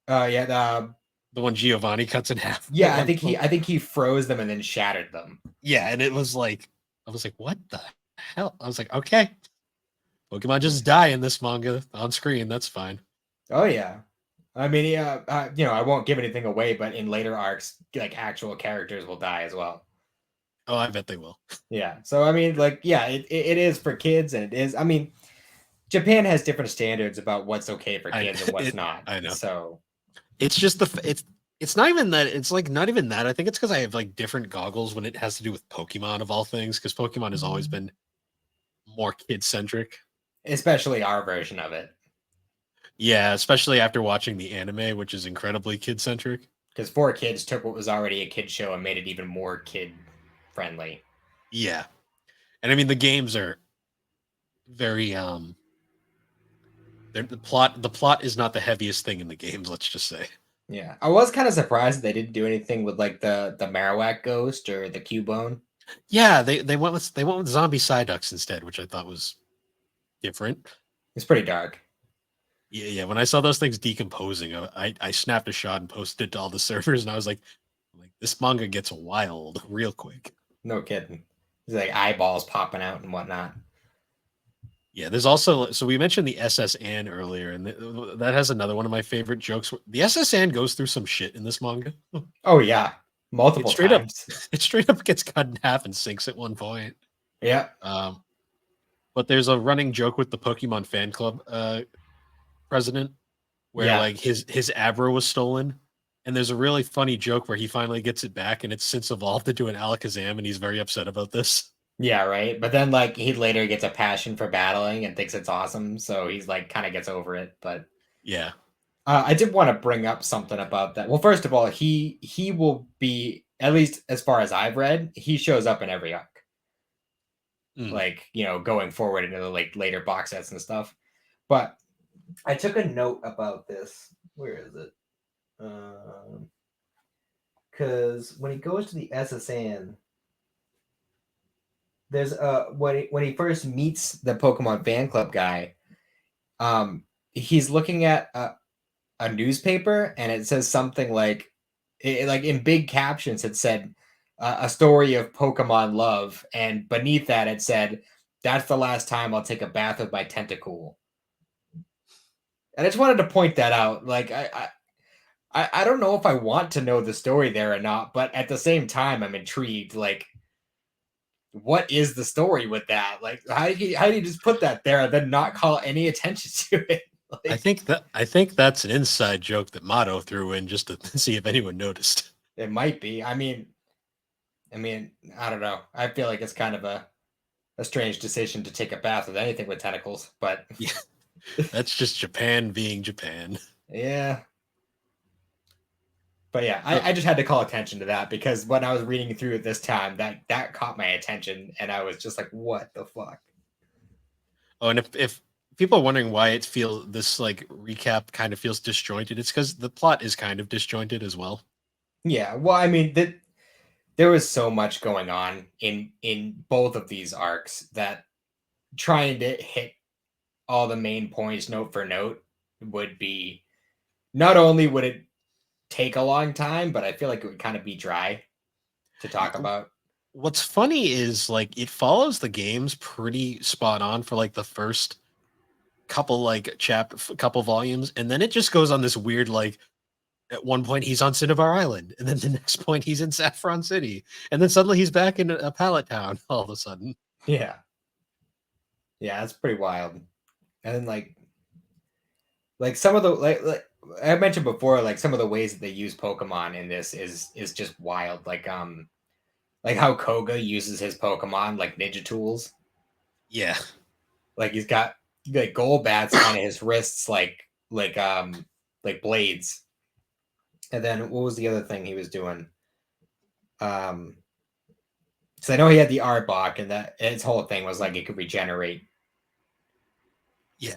Yeah, The one Giovanni cuts in half. I think he froze them and then shattered them. Yeah, and it was like I was like, what the hell? I was like, okay, Pokemon just die in this manga on screen. That's fine. Oh yeah. I mean, yeah, I won't give anything away, but in later arcs, like actual characters will die as well. Oh, I bet they will. Yeah. So I mean, like, yeah, it is for kids, and it is. I mean, Japan has different standards about what's okay for I kids and what's it. not. I know. So It's just it's not even that. It's like not even that. I think it's because I have like different goggles when it has to do with Pokemon of all things. Because Pokemon has always been more kid centric. especially our version of it, Yeah, especially after watching the anime, which is incredibly kid centric. because Four Kids took what was already a kid show and made it even more kid friendly. Yeah, and I mean the games are very the plot is not the heaviest thing in the games. Let's just say. Yeah, I was kind of surprised that they didn't do anything with like the Marowak ghost or the Cubone. Yeah, they went with zombie Psyducks instead, which I thought was different. It's pretty dark. Yeah, yeah. When I saw those things decomposing, I snapped a shot and posted it to all the servers, and I was like this manga gets wild real quick. No kidding. It's like eyeballs popping out and whatnot. Yeah, there's also so we mentioned the SS Anne earlier, and that has another one of my favorite jokes. The SS Anne goes through some shit in this manga. Oh yeah, It multiple straight up, times. it straight up gets cut in half and sinks at one point. Yeah, Um, but there's a running joke with the Pokemon fan club president where yeah, like his Abra was stolen, and there's a really funny joke where he finally gets it back, and it's since evolved into an Alakazam, and he's very upset about this. yeah. Right. But then like he later gets a passion for battling and thinks it's awesome, so he's like kind of gets over it. But Yeah. I did want to bring up something about that. Well, first of all, he will be, at least as far as I've read, he shows up in every arc. Mm. Like, going forward into the like later box sets and stuff. But I took a note about this. Where is it? Because when he goes to the SSN, there's when he first meets the Pokemon fan club guy, he's looking at a newspaper and it says something like like in big captions it said a story of Pokemon love, and beneath that it said, "That's the last time I'll take a bath with my tentacool." And I just wanted to point that out. Like I don't know if I want to know the story there or not, but at the same time I'm intrigued. Like, what is the story with that? Like, how do you just put that there and then not call any attention to it? Like, I think that's an inside joke that Motto threw in just to see if anyone noticed. it might be. I don't know. I feel like it's kind of a strange decision to take a bath with anything with tentacles, but Yeah, that's just Japan being Japan. yeah. But yeah, Uh, I just had to call attention to that because when I was reading through it this time, that caught my attention, and I was just like, "What the fuck?" oh, and if people are wondering why it feels this like recap kind of feels disjointed, it's because the plot is kind of disjointed as well. Yeah, well, I mean, there was so much going on in both of these arcs that trying to hit all the main points note for note would be, not only would it take a long time, but I feel like it would kind of be dry to talk about. What's funny is like it follows the games pretty spot on for like the first couple like couple volumes, and then it just goes on this weird like at one point he's on Cinnabar Island, and then the next point he's in Saffron City, and then suddenly he's back in a pallet town all of a sudden. Yeah, yeah, that's pretty wild. And then like some of the like I mentioned before, like some of the ways that they use Pokemon in this is just wild. Like how Koga uses his Pokemon like ninja tools. Yeah. Like he's got like gold bats on his wrists, like blades. And then what was the other thing he was doing? Um, so I know he had the Arbok, and that his whole thing was like it could regenerate. Yeah.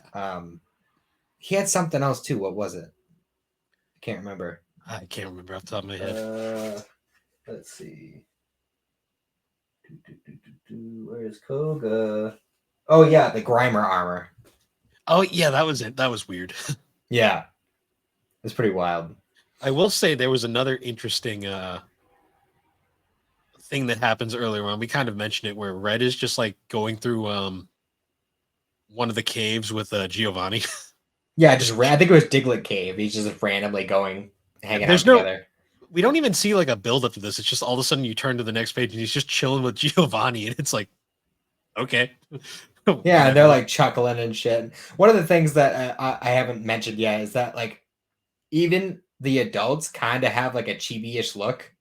He had something else too. What was it? I can't remember. I can't remember off the top of my head. Let's see. Where's Koga? Oh yeah, the Grimer armor. Oh yeah, that was it. That was weird. Yeah, it's pretty wild. I will say there was another interesting thing that happens earlier on. We kind of mentioned it where Red is just like going through one of the caves with Giovanni. Yeah, just I think it was Diglett Cave. He's just randomly going, hanging out there's no together. we don't even see like a build up to this. It's just all of a sudden you turn to the next page and he's just chilling with Giovanni, and it's like, okay, Yeah, and they're whatever. like chuckling and shit. One of the things that I haven't mentioned yet is that like even the adults kind of have like a chibi-ish look.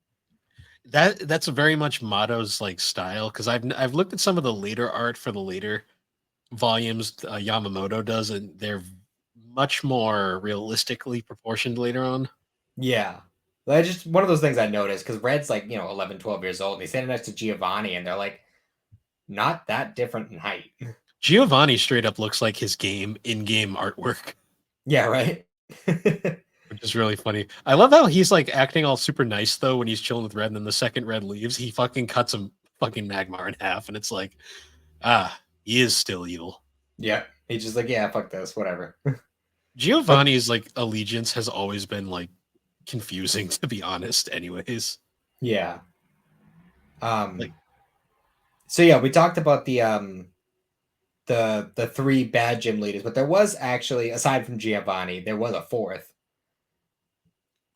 That's very much Motto's like style because I've looked at some of the later art for the later volumes Yamamoto does, and they're much more realistically proportioned later on. Yeah. That's just one of those things I noticed because Red's like, 11, 12 years old. And he's standing next to Giovanni and they're like not that different in height. Giovanni straight up looks like his in-game artwork, Yeah, right? which is really funny. I love how he's like acting all super nice though when he's chilling with Red, and then the second Red leaves, he fucking cuts him fucking Magmar in half, and it's like, he is still evil. Yeah. He's just like, yeah, fuck this, whatever. But Giovanni's like allegiance has always been like confusing to be honest, anyways. yeah. Like, So yeah, we talked about the three bad gym leaders, but there was actually, aside from Giovanni, there was a fourth.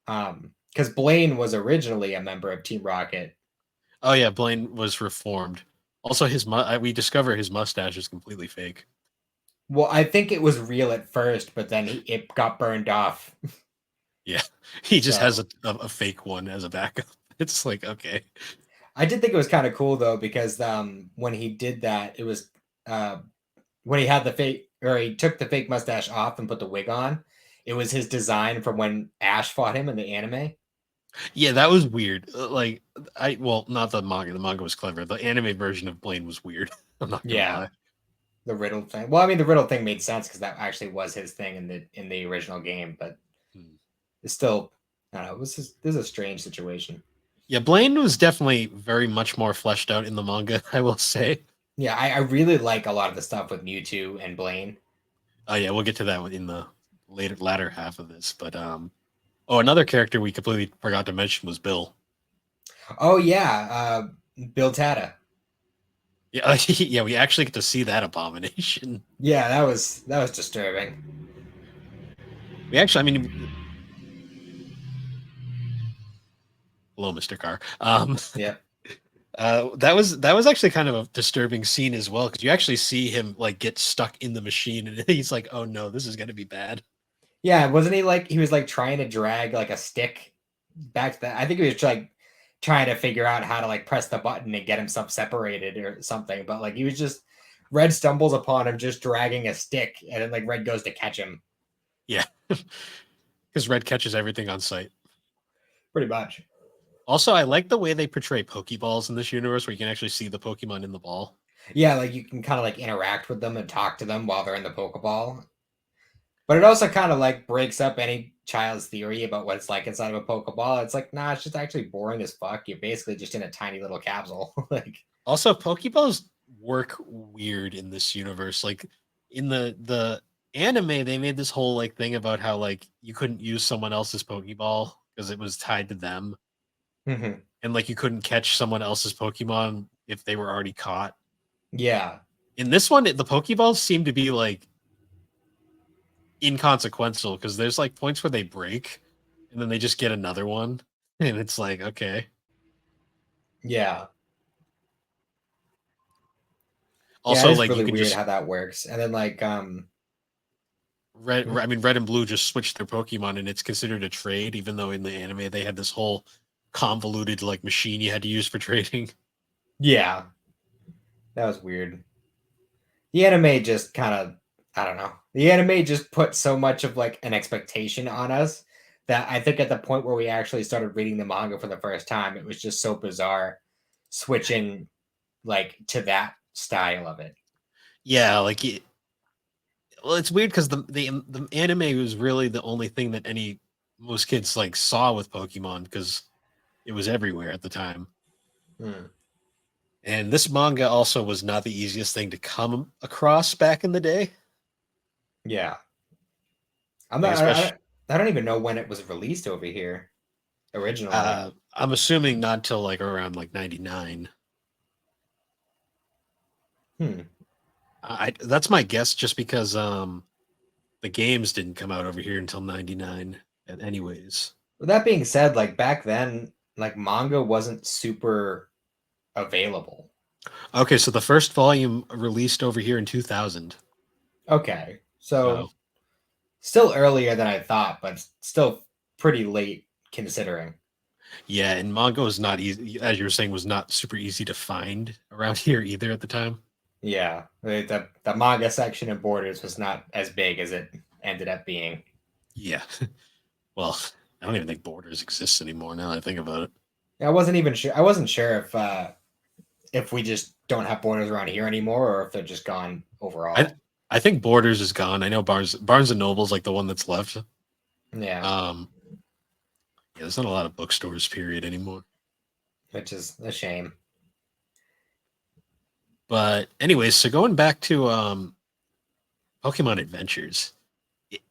Because Blaine was originally a member of Team Rocket. oh yeah, Blaine was reformed. Also, we discover his mustache is completely fake. Well, I think it was real at first, but then it got burned off. Yeah, he just has So a fake one as a backup. It's like, okay, I did think it was kind of cool though, because when he did that, it was uh, when he had the fake, or he took the fake mustache off and put the wig on. It was his design from when Ash fought him in the anime. yeah, that was weird. Like, well, not the manga. The manga was clever. The anime version of Blaine was weird. I'm not gonna Yeah, lie. the riddle thing. Well, I mean, the riddle thing made sense because that actually was his thing in the original game, but Hmm. it's still, I don't know. This is a strange situation. Yeah, Blaine was definitely very much more fleshed out in the manga, I will say. Yeah, I really like a lot of the stuff with Mewtwo and Blaine. Oh yeah, we'll get to that in the latter half of this. But oh, another character we completely forgot to mention was Bill. Oh yeah, Bill Tata. Yeah, yeah, we actually get to see that abomination. Yeah, that was disturbing. We actually, I mean, hello, Mr. Carr. Yeah, That was actually kind of a disturbing scene as well because you actually see him like get stuck in the machine, and he's like, "Oh no, this is gonna be bad." yeah. Wasn't he like he was like trying to drag like a stick back to that? I think he was like trying to figure out how to like press the button and get himself separated or something. But like he was just Red stumbles upon him just dragging a stick, and then like Red goes to catch him. Yeah, because Red catches everything on sight. Pretty much. Also, I like the way they portray Pokeballs in this universe, where you can actually see the Pokemon in the ball. Yeah, like you can kind of like interact with them and talk to them while they're in the Pokeball. But it also kind of like breaks up any child's theory about what it's like inside of a Pokeball. It's like, nah, it's just actually boring as fuck. You're basically just in a tiny little capsule. Like, Also, Pokeballs work weird in this universe. Like in the anime, they made this whole like thing about how like you couldn't use someone else's Pokeball because it was tied to them, mhm. and like you couldn't catch someone else's Pokemon if they were already caught. Yeah, In this one, the Pokeballs seem to be like inconsequential because there's like points where they break, and then they just get another one, and it's like, okay. yeah, yeah. Also, It's like you really can weird just how that works. And then like, I mean, red and blue just switched their Pokemon, and it's considered a trade, even though in the anime they had this whole convoluted like machine you had to use for trading. yeah, that was weird. The anime just kind of, I don't know. The anime just put so much of like an expectation on us that I think at the point where we actually started reading the manga for the first time, it was just so bizarre switching like to that style of it. Yeah, well, it's weird because the anime was really the only thing that any most kids like saw with Pokemon because it was everywhere at the time. Hmm. And this manga also was not the easiest thing to come across back in the day. Yeah, I'm Like not. especially I don't even know when it was released over here originally. I'm assuming not till like around like 99. Hmm. I that's my guess, just because the games didn't come out over here until 99 anyways. With that being said, like back then, like manga wasn't super available. Okay, so the first volume released over here in 2000. Okay, so So still earlier than I thought, but still pretty late considering. yeah, and manga was not easy, as you were saying, was not super easy to find around here either at the time. Yeah, the manga section in Borders was not as big as it ended up being. Yeah. Well, I don't even think Borders exists anymore now that I think about it. I wasn't even sure. I wasn't sure if we just don't have Borders around here anymore, or if they're just gone I overall. I think Borders is gone. I know Barnes and Noble's like the one that's left. Yeah, Um, yeah, there's not a lot of bookstores period anymore. which is a shame. But anyways, so going back to Pokemon Adventures, it-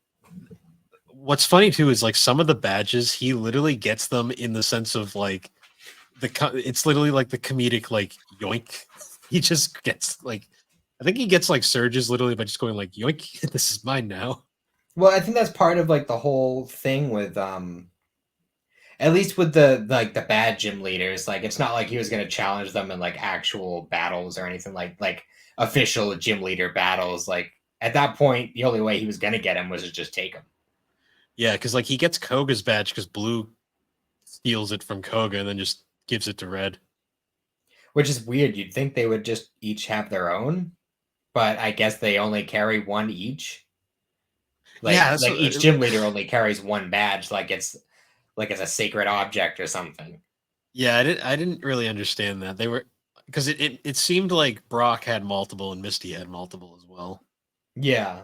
what's funny too is like some of the badges he literally gets them in the sense of like it's literally like the comedic like yoink. He just gets like, I think he gets like surges literally by just going like yoink. This is mine now. Well, I think that's part of like the whole thing with at least with the like the bad gym leaders, like it's not like he was going to challenge them in like actual battles or anything like official gym leader battles. Like at that point, the only way he was going to get him was to just take him. Yeah, because like he gets Koga's badge because Blue steals it from Koga and then just gives it to Red. Which is weird. You'd think they would just each have their own, but I guess they only carry one each. Yeah, Like each gym leader only carries one badge, like it's a sacred object or something. yeah. I didn't really understand that they were, because it seemed like Brock had multiple and Misty had multiple as well. Yeah,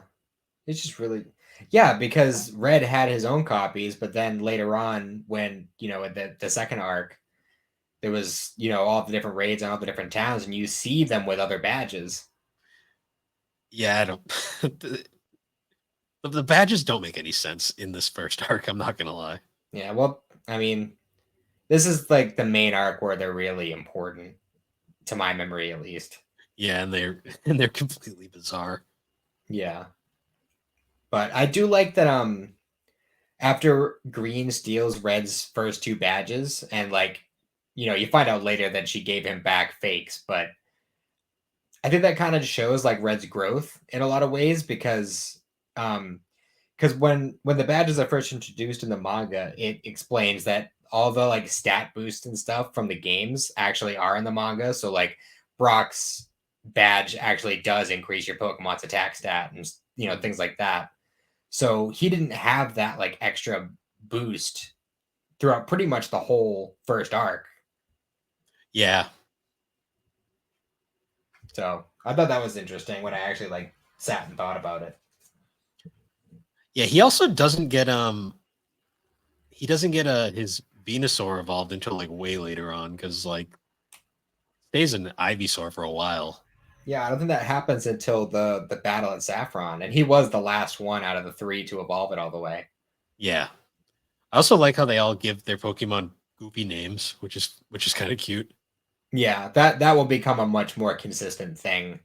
it's just really yeah, because Red had his own copies, but then later on, when in the second arc, there was all the different raids and all the different towns, and you see them with other badges. Yeah, I don't. The badges don't make any sense in this first arc. I'm not gonna lie. Yeah, well, I mean, this is like the main arc where they're really important to my memory, at least. Yeah, and they're and they're completely bizarre. Yeah, but I do like that. After Green steals Red's first two badges, and like, you find out later that she gave him back fakes, but I think that kind of shows like Red's growth in a lot of ways um because when the badges are first introduced in the manga, it explains that all the like stat boosts and stuff from the games actually are in the manga. So like Brock's badge actually does increase your Pokemon's attack stat and things like that. So he didn't have that like extra boost throughout pretty much the whole first arc. Yeah, So I thought that was interesting when I actually like sat and thought about it. yeah. He also doesn't get he doesn't get his Venusaur evolved until like way later on, because like stays an Ivysaur for a while. Yeah, I don't think that happens until the battle at Saffron, and he was the last one out of the three to evolve it all the way. Yeah, I also like how they all give their Pokemon goofy names, which is kind of cute. Yeah, that will become a much more consistent thing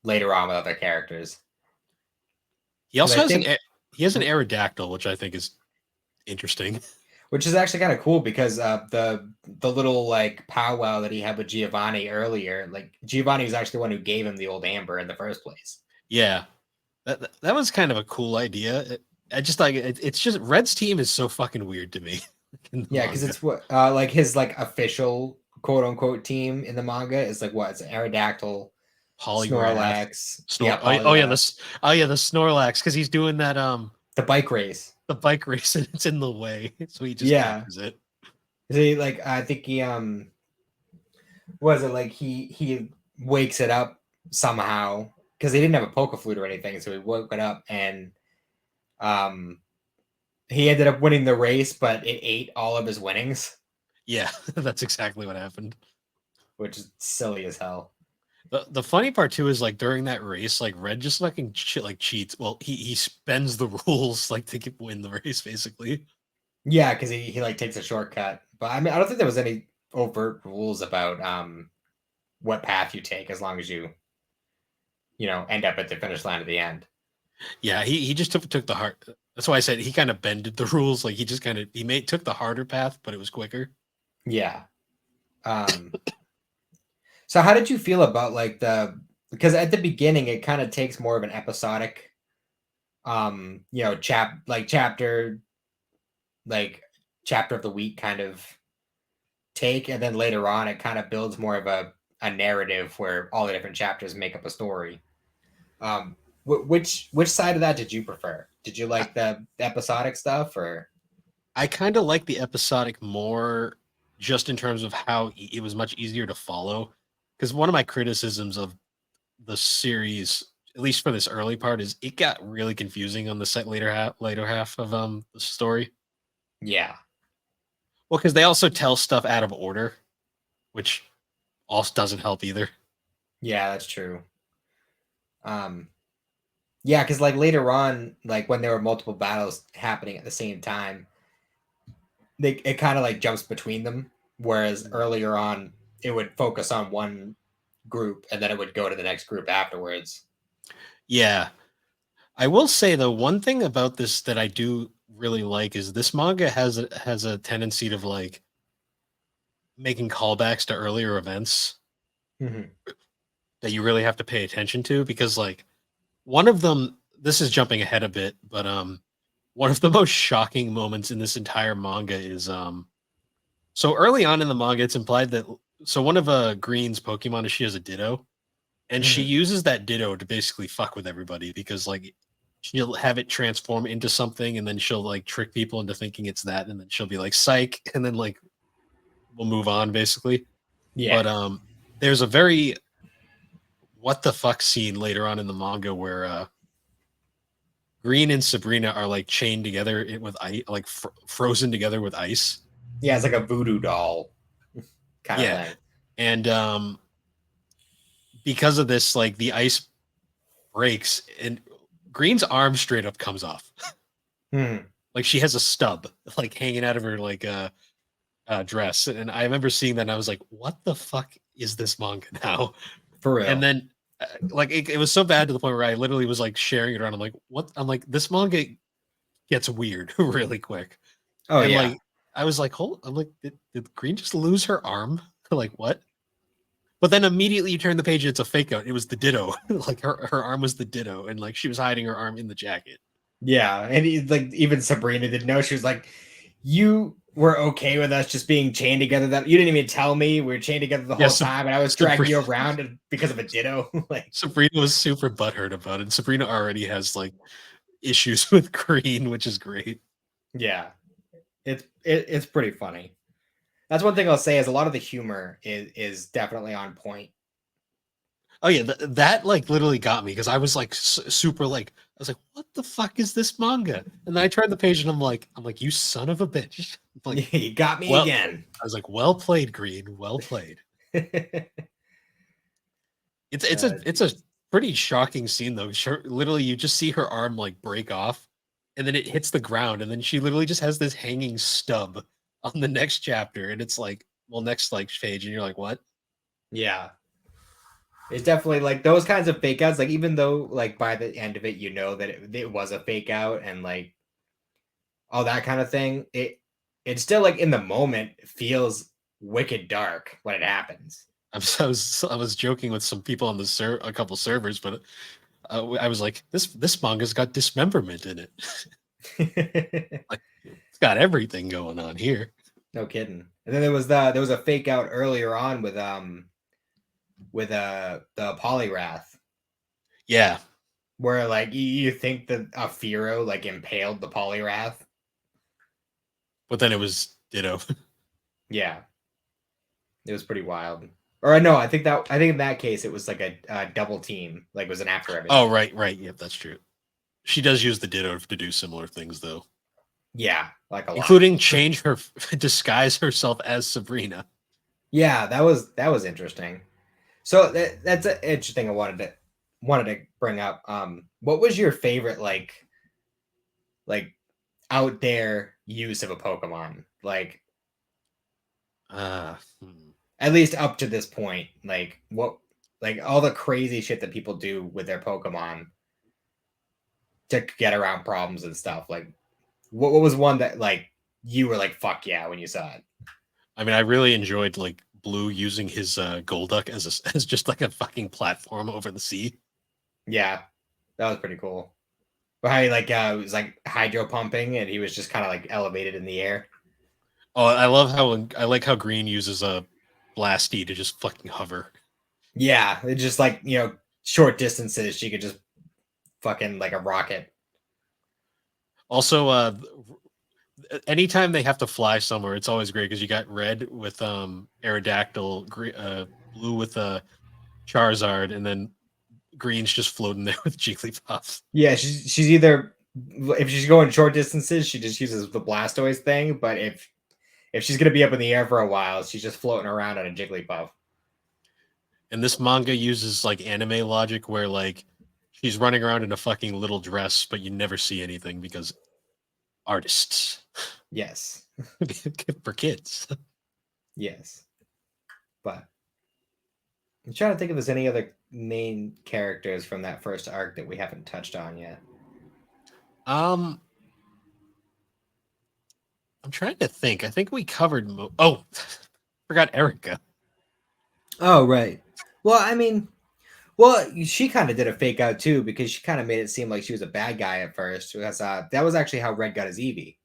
later on with other characters. He Because I also has think, he has an Aerodactyl, which I think is interesting. which is actually kind of cool because the little like powwow that he had with Giovanni earlier, like Giovanni was actually the one who gave him the old Amber in the first place. Yeah, that was kind of a cool idea. I just like it's just Red's team is so fucking weird to me in the Yeah, because manga. it's what like his like official quote unquote team in the manga is like what? It's Aerodactyl, Polywrath, Snorlax, yeah, Snore. Oh yeah, Poliwrath, the Snorlax, because he's doing that the bike race. the bike race and it's in the way, so he just Yeah. captures it. He like I think he was it like he wakes it up somehow because he didn't have a poke flute or anything, so he woke it up and um he ended up winning the race, but it ate all of his winnings, Yeah, that's exactly what happened. which is silly as hell. The funny part too is like during that race, like Red just like cheats. Well, he spends the rules like to win the race basically. Yeah, because he like takes a shortcut. But I mean, I don't think there was any overt rules about what path you take as long as you end up at the finish line at the end. Yeah, he just took the hard. That's why I said he kind of bended the rules. Like he just kind of he made took the harder path, but it was quicker. Yeah. Um. So how did you feel about like the because at the beginning it kind of takes more of an episodic chapter like chapter of the week kind of take, and then later on it kind of builds more of a narrative where all the different chapters make up a story. Which side of that did you prefer? Did you I, like the episodic stuff or? I kind of like the episodic more, just in terms of how it was much easier to follow. Because one of my criticisms of the series, at least for this early part, is it got really confusing on the set later half of the story. Yeah, Well, because they also tell stuff out of order, which also doesn't help either. yeah, that's true. Um, yeah, because like later on, like when there were multiple battles happening at the same time, it kind of like jumps between them. Whereas earlier on, it would focus on one group and then it would go to the next group afterwards. Yeah, I will say though, one thing about this that I do really like is this manga has a tendency to like making callbacks to earlier events Mm-hmm. that you really have to pay attention to, because like one of them, this is jumping ahead a bit, but one of the most shocking moments in this entire manga is so early on in the manga it's implied that so one of Green's Pokemon is she has a Ditto, and she Mm-hmm. uses that Ditto to basically fuck with everybody, because like she'll have it transform into something and then she'll like trick people into thinking it's that, and then she'll be like psych, and then like we'll move on basically. Yeah, But there's a very what the fuck scene later on in the manga where Green and Sabrina are like chained together with ice, like frozen together with ice. yeah, it's like a voodoo doll kind of Yeah, thing. and because of this, like the ice breaks and Green's arm straight up comes off. Hmm. Like she has a stub like hanging out of her like dress, and I remember seeing that and I was like, "What the fuck is this manga now?" For And real. then like it was so bad to the point where I literally was like sharing it around. I'm like, "What?" I'm like, "This manga gets weird really quick." Oh And yeah, like I was like, "Hold," I'm like, "Did Green just lose her arm?" Like what? But then immediately you turn the page, and it's a fake out. It was the Ditto. Like her arm was the Ditto, and like she was hiding her arm in the jacket. yeah, and like even Sabrina didn't know. She was like, "You were okay with us just being chained together? That you didn't even tell me we were chained together the Yeah, whole time, and I was dragging Sabrina, you around because of a ditto." Like, Sabrina was super butthurt about it. Sabrina already has like issues with Green, which is great. yeah, it's pretty funny. That's one thing I'll say is a lot of the humor is definitely on point. Oh yeah, that like literally got me because I was like super like I was like, what the fuck is this manga? And then I turned the page and I'm like, you son of a bitch. I'm like, You got me well, again. I was like, well played, Green, well played. It's a Geez. pretty shocking scene though. Literally, you just see her arm like break off, and then it hits the ground, and then she literally just has this hanging stub on the next chapter, and it's like, well, next like page, and you're like, what? Yeah, it's definitely like those kinds of fake outs. Like even though like by the end of it, you know that it was a fake out and like all that kind of thing. It's still like in the moment feels wicked dark when it happens. I was joking with some people on the a couple servers, but I was like, this manga's got dismemberment in it. Like it's got everything going on here. No kidding. And then there was a fake out earlier on with the polyrath Yeah, where like you think that a Firo like impaled the polyrath. but then it was Ditto. Yeah, it was pretty wild. Or no, I think in that case it was like a double team, like it was an after Oh, everything. right. Yep, that's true. She does use the Ditto to do similar things though, Yeah, like a lot. including change her disguise herself as Sabrina. Yeah, that was interesting. So that's an interesting. I wanted to bring up. What was your favorite like out there use of a Pokemon. Like Uh, hmm. at least up to this point, like all the crazy shit that people do with their Pokemon to get around problems and stuff. Like what was one that like you were like fuck yeah when you saw it? I mean, I really enjoyed like Blue using his Golduck as just like a fucking platform over the sea. Yeah, that was pretty cool. But how he like it was like hydro pumping and he was just kind of like elevated in the air. Oh, I love how I like how Green uses a Blasty to just fucking hover. Yeah, it just like short distances she could just fucking like a rocket. Also, anytime they have to fly somewhere, it's always great because you got Red with Aerodactyl, Blue with Charizard, and then Green's just floating there with Jigglypuff. Yeah, she's either if she's going short distances, she just uses the Blastoise thing. But if she's gonna be up in the air for a while, she's just floating around on a Jigglypuff. And this manga uses like anime logic where like she's running around in a fucking little dress, but you never see anything because artists Yes, for kids. yes. But I'm trying to think if there's any other main characters from that first arc that we haven't touched on yet. Um, I'm trying to think. I think we covered. Oh, forgot Erica. Oh right. Well, I mean, well, she kind of did a fake out too because she kind of made it seem like she was a bad guy at first. Because that was actually how Red got his Eevee.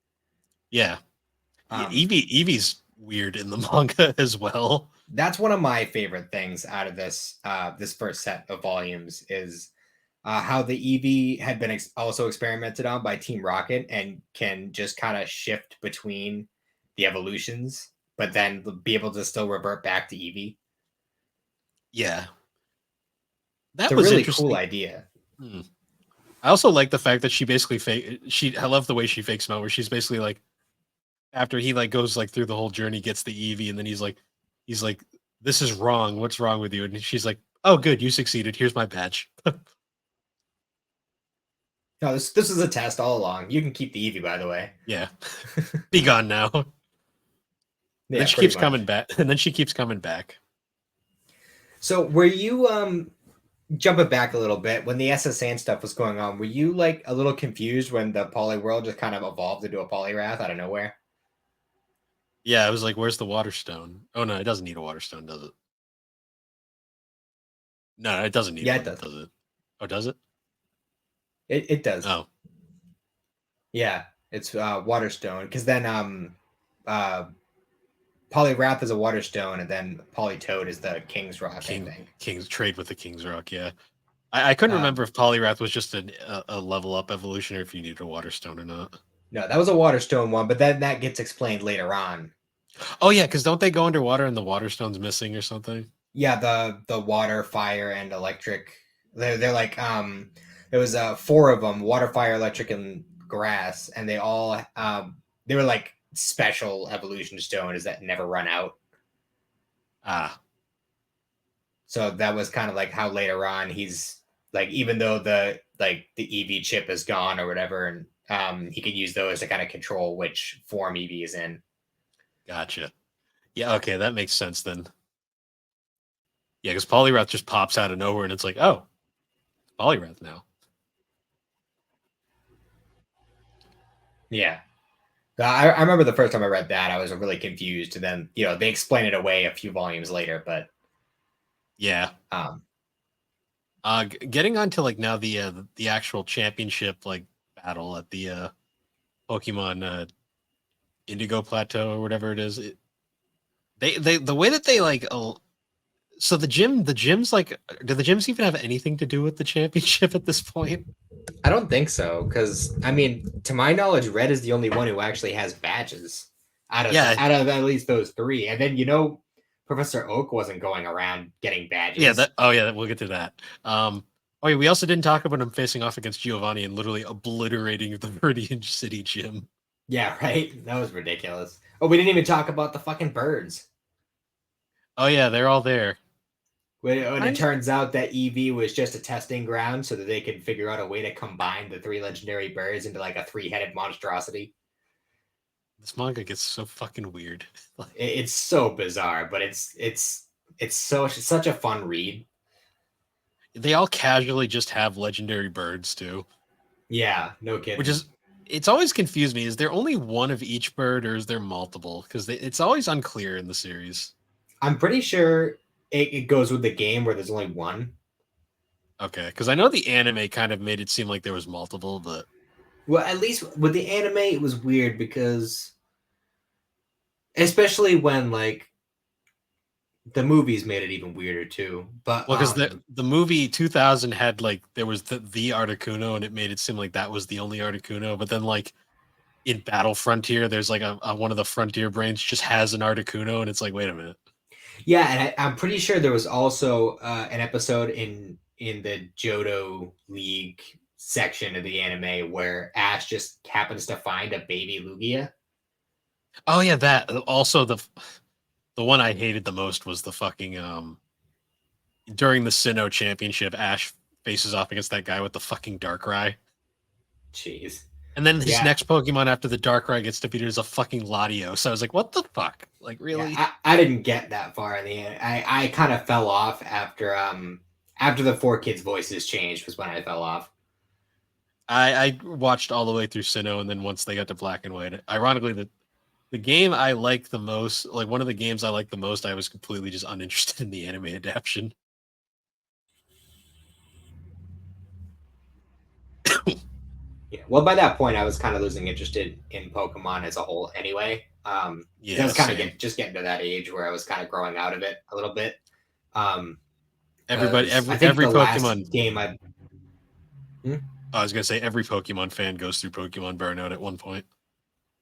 Yeah, Um, Eevee's weird in the manga as well. that's one of my favorite things out of this first set of volumes is how the Eevee had been also experimented on by Team Rocket and can just kind of shift between the evolutions, but then be able to still revert back to Eevee. Yeah, It's that a was really cool interesting. idea. Hmm. I also like the fact that she basically fake. I love the way she fakes him out, where she's basically like, after he like goes like through the whole journey, gets the Eevee, and then he's like, "This is wrong. What's wrong with you?" And she's like, "Oh, good, you succeeded. Here's my badge." No, this is a test all along. You can keep the Eevee, by the way. Yeah, be gone now. And then Yeah, she pretty keeps much. coming back, and then she keeps coming back. So were you jumping back a little bit when the SSN stuff was going on? Were you like a little confused when the Poly World just kind of evolved into a Poliwrath out of nowhere? Yeah, I was like, "Where's the water stone?" Oh no, it doesn't need a water stone, does it? No, it doesn't need Yeah, it one, does. does it? Oh, does it? It does. Oh, Yeah, it's Waterstone because then uh Poliwrath is a Waterstone and then Politoad is the King's Rock, I think. King's trade with the King's Rock. Yeah, I couldn't remember Um, if Poliwrath was just a level up evolution or if you needed a water stone or not. no, that was a Waterstone one, but then that gets explained later on. Oh yeah, because don't they go underwater and the water stone's missing or something? Yeah, the water, fire, and electric. They're like there was four of them: water, fire, electric, and grass, and they were like special evolution stones that never run out. Ah, So that was kind of like how later on he's like, even though the EV chip is gone or whatever, and he could use those to kind of control which form EV is in. gotcha. Yeah, okay, that makes sense then. Yeah, because Poliwrath just pops out of nowhere and it's like, oh, it's Poliwrath now. Yeah. I remember the first time I read that, I was really confused. And then, they explain it away a few volumes later, but Yeah. um, Getting on to like now the actual championship like battle at the Pokemon Indigo Plateau or whatever it is. They the way that they like so the gyms like do the gyms even have anything to do with the championship at this point? I don't think so. Because, I mean, to my knowledge, Red is the only one who actually has badges Yeah, out of at least those three. And then, Professor Oak wasn't going around getting yeah, badges. that oh yeah, we'll get to that. Oh yeah, we also didn't talk about him facing off against Giovanni and literally obliterating the Viridian City gym. Yeah, right? That was ridiculous. Oh, we didn't even talk about the fucking birds. Oh yeah, they're all there. when it I'm turns out that EV was just a testing ground so that they could figure out a way to combine the three legendary birds into like a three-headed monstrosity. This manga gets so fucking weird. It's so bizarre, but it's such a fun read. They all casually just have legendary birds too, Yeah, no which kidding. is it's always confused me. Is there only one of each bird, or is there multiple? Because it's always unclear in the series. I'm pretty sure it goes with the game where there's only one. Okay, because I know the anime kind of made it seem like there was multiple, but Well, at least with the anime, it was weird because, especially when like the movies made it even weirder too. But well, because the movie 2000 had like there was the Articuno, and it made it seem like that was the only Articuno. But then like in Battle Frontier, there's like a one of the Frontier brains just has an Articuno, and it's like, wait a minute. yeah, and I'm pretty sure there was also an episode in the Johto League section of the anime where Ash just happens to find a baby Lugia. Oh yeah, that also the one I hated the most was the fucking during the Sinnoh Championship, Ash faces off against that guy with the fucking Darkrai. Jeez. And then his Yeah, next Pokemon after the Darkrai gets defeated is a fucking Latios. So I was like, what the fuck? Like, yeah. really? I didn't get that far in the end. I kind of fell off after the four kids' voices changed was when I fell off. I watched all the way through Sinnoh, and then once they got to Black and White, ironically, the game I like the most, like one of the games I like the most, I was completely just uninterested in the anime adaptation. Yeah. Well, by that point, I was kind of losing interest in Pokemon as a whole anyway. I Yeah, was kind of same. just getting to that age where I was kind of growing out of it a little bit. Um, Everybody, because I think every the last Pokemon. game I I was gonna say every Pokemon fan goes through Pokemon Burnout at one point.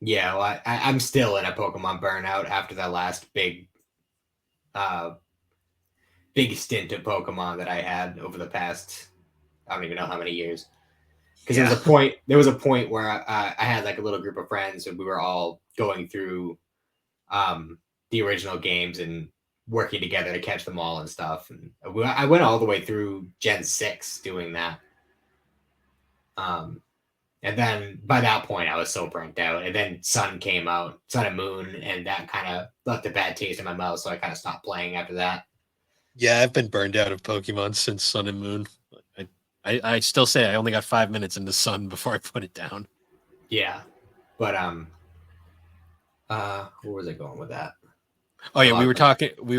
yeah, well, I'm still in a Pokemon burnout after that last uh, big stint of Pokemon that I had over the past I don't even know how many years. Because Yeah, there was a point where I had like a little group of friends and we were all going through the original games and working together to catch them all and stuff. And I went all the way through Gen 6 doing that. Um, and then by that point, I was so burnt out. And then Sun came out, Sun and Moon, and that kind of left a bad taste in my mouth. So I kind of stopped playing after that. yeah, I've been burned out of Pokemon since Sun and Moon. I, I still say I only got 5 minutes in the Sun before I put it down. Yeah. But where was I going with that? Oh I yeah, we lost were my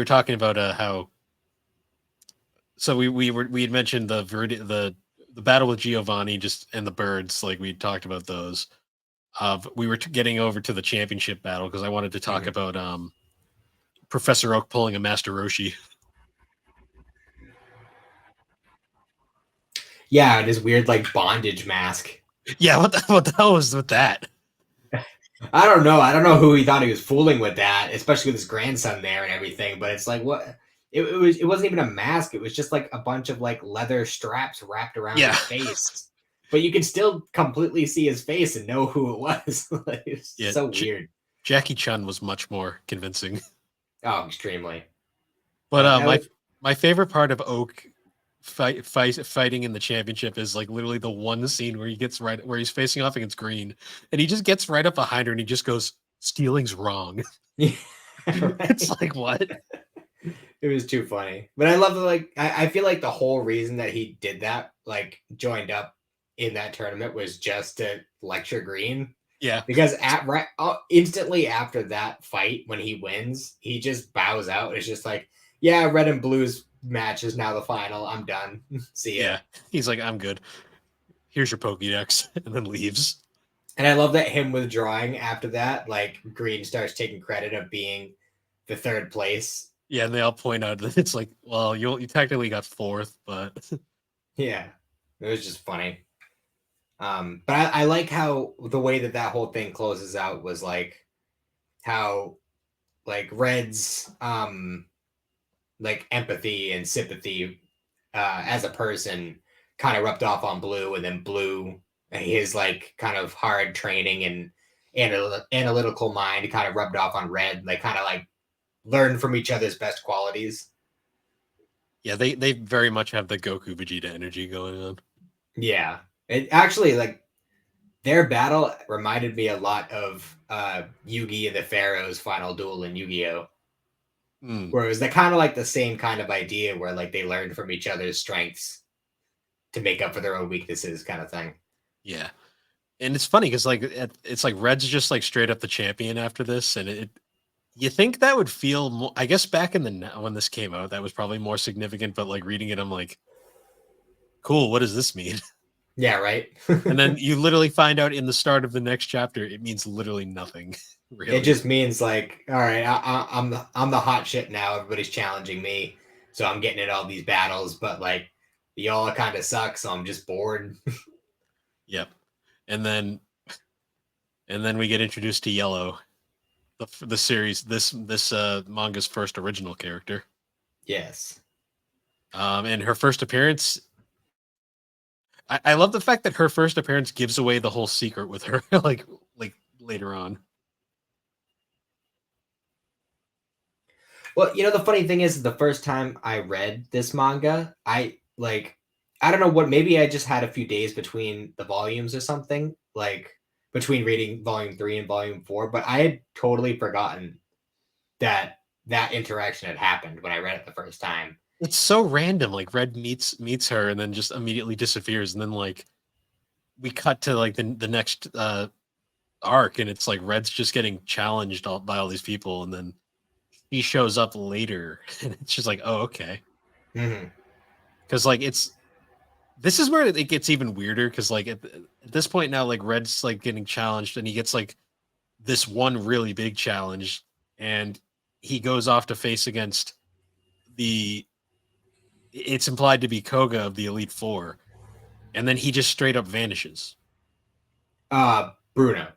talking about how. So we had mentioned the battle with Giovanni just and the birds, like we talked about those. We were getting over to the championship battle because I wanted to talk Mhm. about Professor Oak pulling a Master Roshi. Yeah, and his weird like bondage mask. Yeah, what the hell was with that? I don't know. I don't know who he thought he was fooling with that, especially with his grandson there and everything. But it's like what it wasn't even a mask. It was just like a bunch of like leather straps wrapped around Yeah, his face. But you could still completely see his face and know who it was. Like, it's yeah. so weird. Jackie Chun was much more convincing. Oh, extremely. But That was my favorite part of Oak fighting in the championship is like literally the one scene where he gets right where he's facing off against Green, and he just gets right up behind her and he just goes, "Stealing's wrong." yeah, It's right. like what? It was too funny. But I love the like I feel like the whole reason that he did that, like joined up in that tournament was just to lecture Green. Yeah, Because at right instantly after that fight, when he wins, he just bows out. It's just like, yeah, red and blues match is now the final. I'm done. See ya. yeah. He's like, "I'm good. Here's your Pokédex," and then leaves. And I love that him withdrawing after that, like Green starts taking credit of being the third place. Yeah, and they all point out that it's like, well, you technically got fourth, but Yeah. It was just funny. But I like how the way that that whole thing closes out was like how like Red's like empathy and sympathy as a person kind of rubbed off on Blue, and then Blue, his like kind of hard training and analytical mind kind of rubbed off on Red. They kind of like learned from each other's best qualities. Yeah, they very much have the Goku Vegeta energy going on. Yeah, it actually like their battle reminded me a lot of Yugi and the Pharaoh's final duel in Yu-Gi-Oh, Mm, where it was the kind of like the same kind of idea where like they learned from each other's strengths to make up for their own weaknesses, kind of thing. yeah, and it's funny because like it's like Red's just like straight up the champion after this, and it you think that would feel more, I guess back in when this came out, that was probably more significant, but like reading it, I'm like, cool, what does this mean? Yeah, right. And then you literally find out in the start of the next chapter, it means literally nothing, It really. just means like, all right, I'm the hot shit now. Everybody's challenging me, so I'm getting in all these battles. But like, y'all kind of suck, so I'm just bored. Yep. And then we get introduced to Yellow, the series, this manga's first original character. Yes. And her first appearance, I love the fact that her first appearance gives away the whole secret with her, like later on. Well, the funny thing is, the first time I read this manga, I don't know what, maybe I just had a few days between the volumes or something, like between reading volume 3 and volume 4, but I had totally forgotten that that interaction had happened when I read it the first time. It's so random. Like Red meets her and then just immediately disappears, and then like we cut to like the next arc, and it's like Red's just getting challenged by all these people, and then he shows up later, and it's just like, oh, okay. Mm-hmm. Because like this is where it gets even weirder. Because like at this point now, like Red's like getting challenged, and he gets like this one really big challenge, and he goes off to face against the. It's implied to be Koga of the Elite Four, and then he just straight up vanishes. Bruno.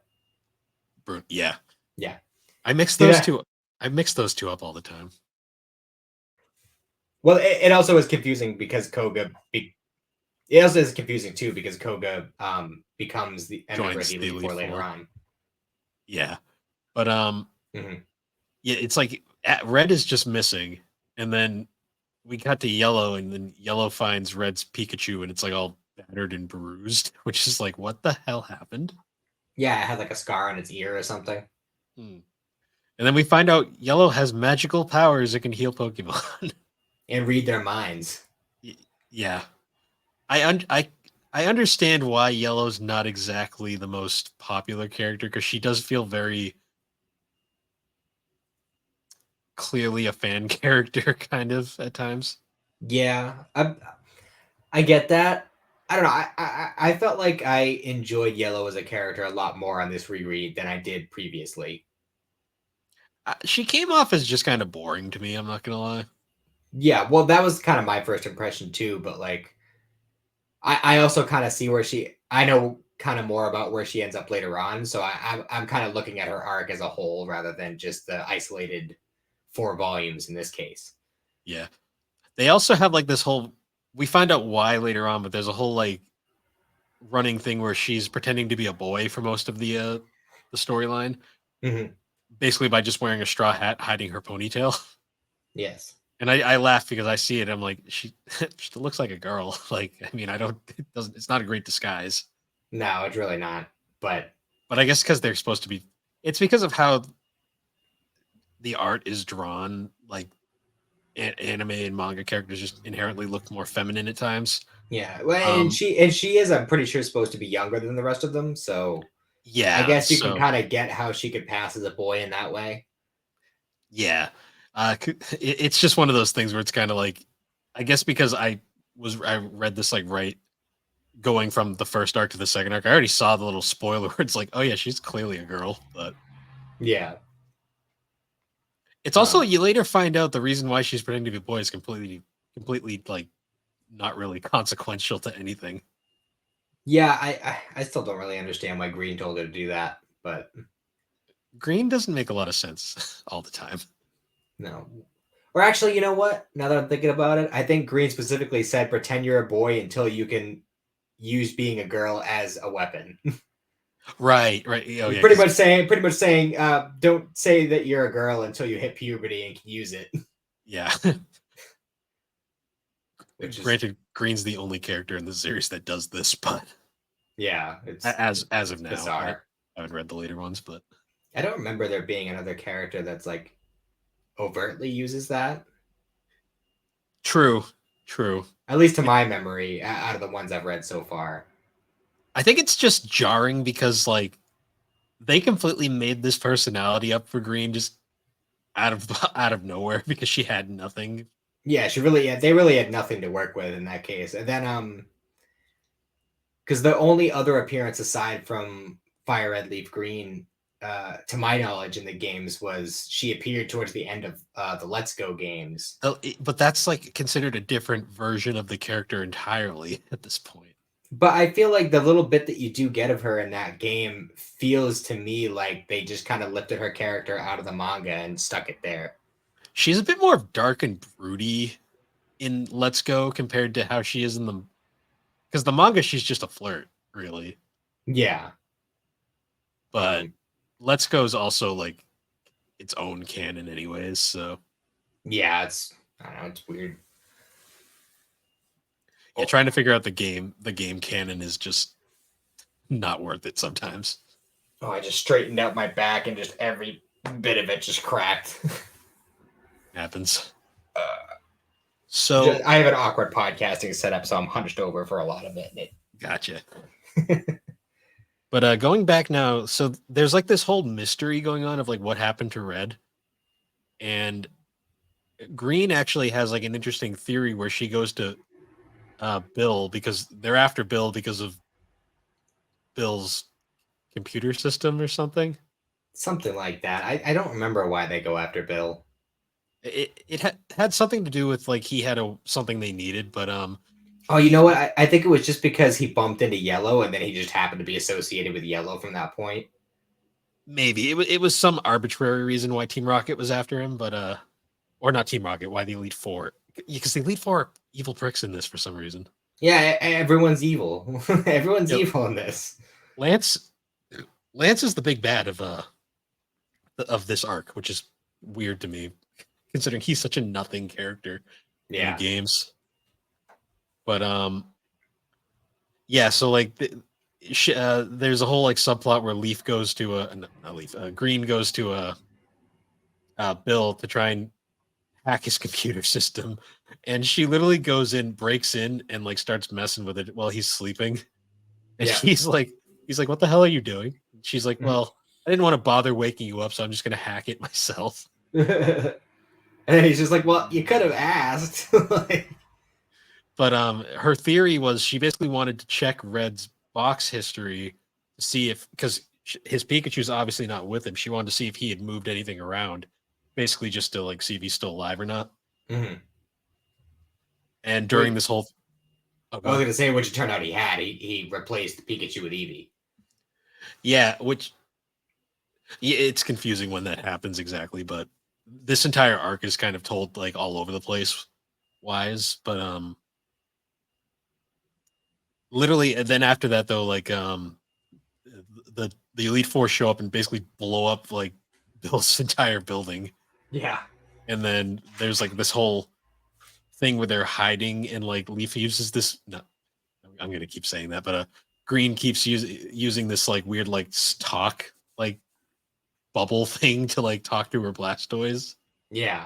Yeah, Yeah. I mix See those that? two. I mix those two up all the time. Well, it also is confusing because it also is confusing too because Koga becomes a member of Joins the the Elite Elite Four later Four. on. Yeah, but Mm-hmm. yeah, it's like Red is just missing, and then we got to Yellow, and then Yellow finds Red's Pikachu, and it's like all battered and bruised, which is like, what the hell happened? Yeah, it had like a scar on its ear or something. Hmm. And then we find out Yellow has magical powers that can heal Pokemon. And read their minds. Yeah, I un- I understand why Yellow's not exactly the most popular character because she does feel very clearly a fan character, kind of at times. Yeah, I get that. I don't know. I felt like I enjoyed Yellow as a character a lot more on this reread than I did previously. She came off as just kind of boring to me. I'm not gonna lie. Yeah, well, that was kind of my first impression too. But like, I also kind of see where I know kind of more about where she ends up later on. So I'm kind of looking at her arc as a whole rather than just the isolated 4 volumes in this case. Yeah, they also have like this whole. We find out why later on, but there's a whole like running thing where she's pretending to be a boy for most of the storyline, Mm-hmm. basically by just wearing a straw hat, hiding her ponytail. Yes. And I laugh because I see it. I'm like, she looks like a girl. Like, I mean, I don't. It doesn't. It's not a great disguise. No, it's really not. But But I guess because they're supposed to be. It's because of how the art is drawn. Like anime and manga characters just inherently look more feminine at times. yeah, well, and Um, she is, I'm pretty sure, supposed to be younger than the rest of them. So I yeah. guess you can So kind of get how she could pass as a boy in that way. yeah, it's just one of those things where it's kind of like, I guess because I read this like right going from the first arc to the second arc. I already saw the little spoiler where it's like, oh yeah, she's clearly a girl, but Yeah. it's also you later find out the reason why she's pretending to be a boy is completely like not really consequential to anything. Yeah, I still don't really understand why Green told her to do that, but Green doesn't make a lot of sense all the time. no. Or actually, you know what? Now that I'm thinking about it, I think Green specifically said pretend you're a boy until you can use being a girl as a weapon. Right, right. Oh yeah, Pretty much saying, don't say that you're a girl until you hit puberty and can use it. yeah. which is Granted, Green's the only character in the series that does this, but yeah, as of it's now, I bizarre. haven't read the later ones, but I don't remember there being another character that's like overtly uses that. true, true. At least to my memory, out of the ones I've read so far. I think it's just jarring because like they completely made this personality up for Green just out of out of nowhere because she had nothing. Yeah, they really had nothing to work with in that case. And then because the only other appearance aside from Fire Red Leaf Green, to my knowledge, in the games was she appeared towards the end of the Let's Go games. But that's like considered a different version of the character entirely at this point. But I feel like the little bit that you do get of her in that game feels to me like they just kind of lifted her character out of the manga and stuck it there. She's a bit more dark and broody in Let's Go compared to how she is in the because the manga she's just a flirt, really. Yeah. But Let's Go is also like its own canon anyways, so yeah, I don't know, it's weird. yeah, trying to figure out the game canon is just not worth it sometimes. Oh, I just straightened out my back and just every bit of it just cracked. Happens. uh, So I have an awkward podcasting setup, so I'm hunched over for a lot of it. gotcha. But going back now, so there's like this whole mystery going on of like what happened to Red. And Green actually has like an interesting theory where she goes to Bill because they're after Bill because of Bill's computer system or something. Something like that. I don't remember why they go after Bill. It had something to do with like he had something they needed, but Oh, you know what? I think it was just because he bumped into Yellow, and then he just happened to be associated with Yellow from that point. maybe it was some arbitrary reason why Team Rocket was after him, but or not Team Rocket, why the Elite Four? Because the Elite Four are evil pricks in this for some reason. Yeah, everyone's evil. Everyone's Yep. evil in this. Lance is the big bad of this arc, which is weird to me, considering he's such a nothing character in the games. But yeah. So like, there's a whole like subplot where Leaf goes to not Leaf, Green goes to Bill to try and hack his computer system, and she literally goes in, breaks in, and like starts messing with it while he's sleeping. And he's like, "What the hell are you doing?" She's like, "Well, I didn't want to bother waking you up, so I'm just gonna hack it myself." And then he's just like, "Well, you could have asked." But her theory was she basically wanted to check Red's box history to see if, because his Pikachu's obviously not with him, she wanted to see if he had moved anything around, basically just to like see if he's still alive or not. Mm-hmm. And during this whole, I was going to say, which it turned out he had. He replaced Pikachu with Eevee. Yeah, which it's confusing when that happens exactly, but this entire arc is kind of told like all over the place wise, but literally, and then after that though, like the Elite Four show up and basically blow up like Bill's entire building. Yeah. And then there's like this whole thing where they're hiding, and like Leaf uses this. No, I'm gonna keep saying that, but Green keeps using this like weird like talk like bubble thing to like talk to her Blastoise. Yeah.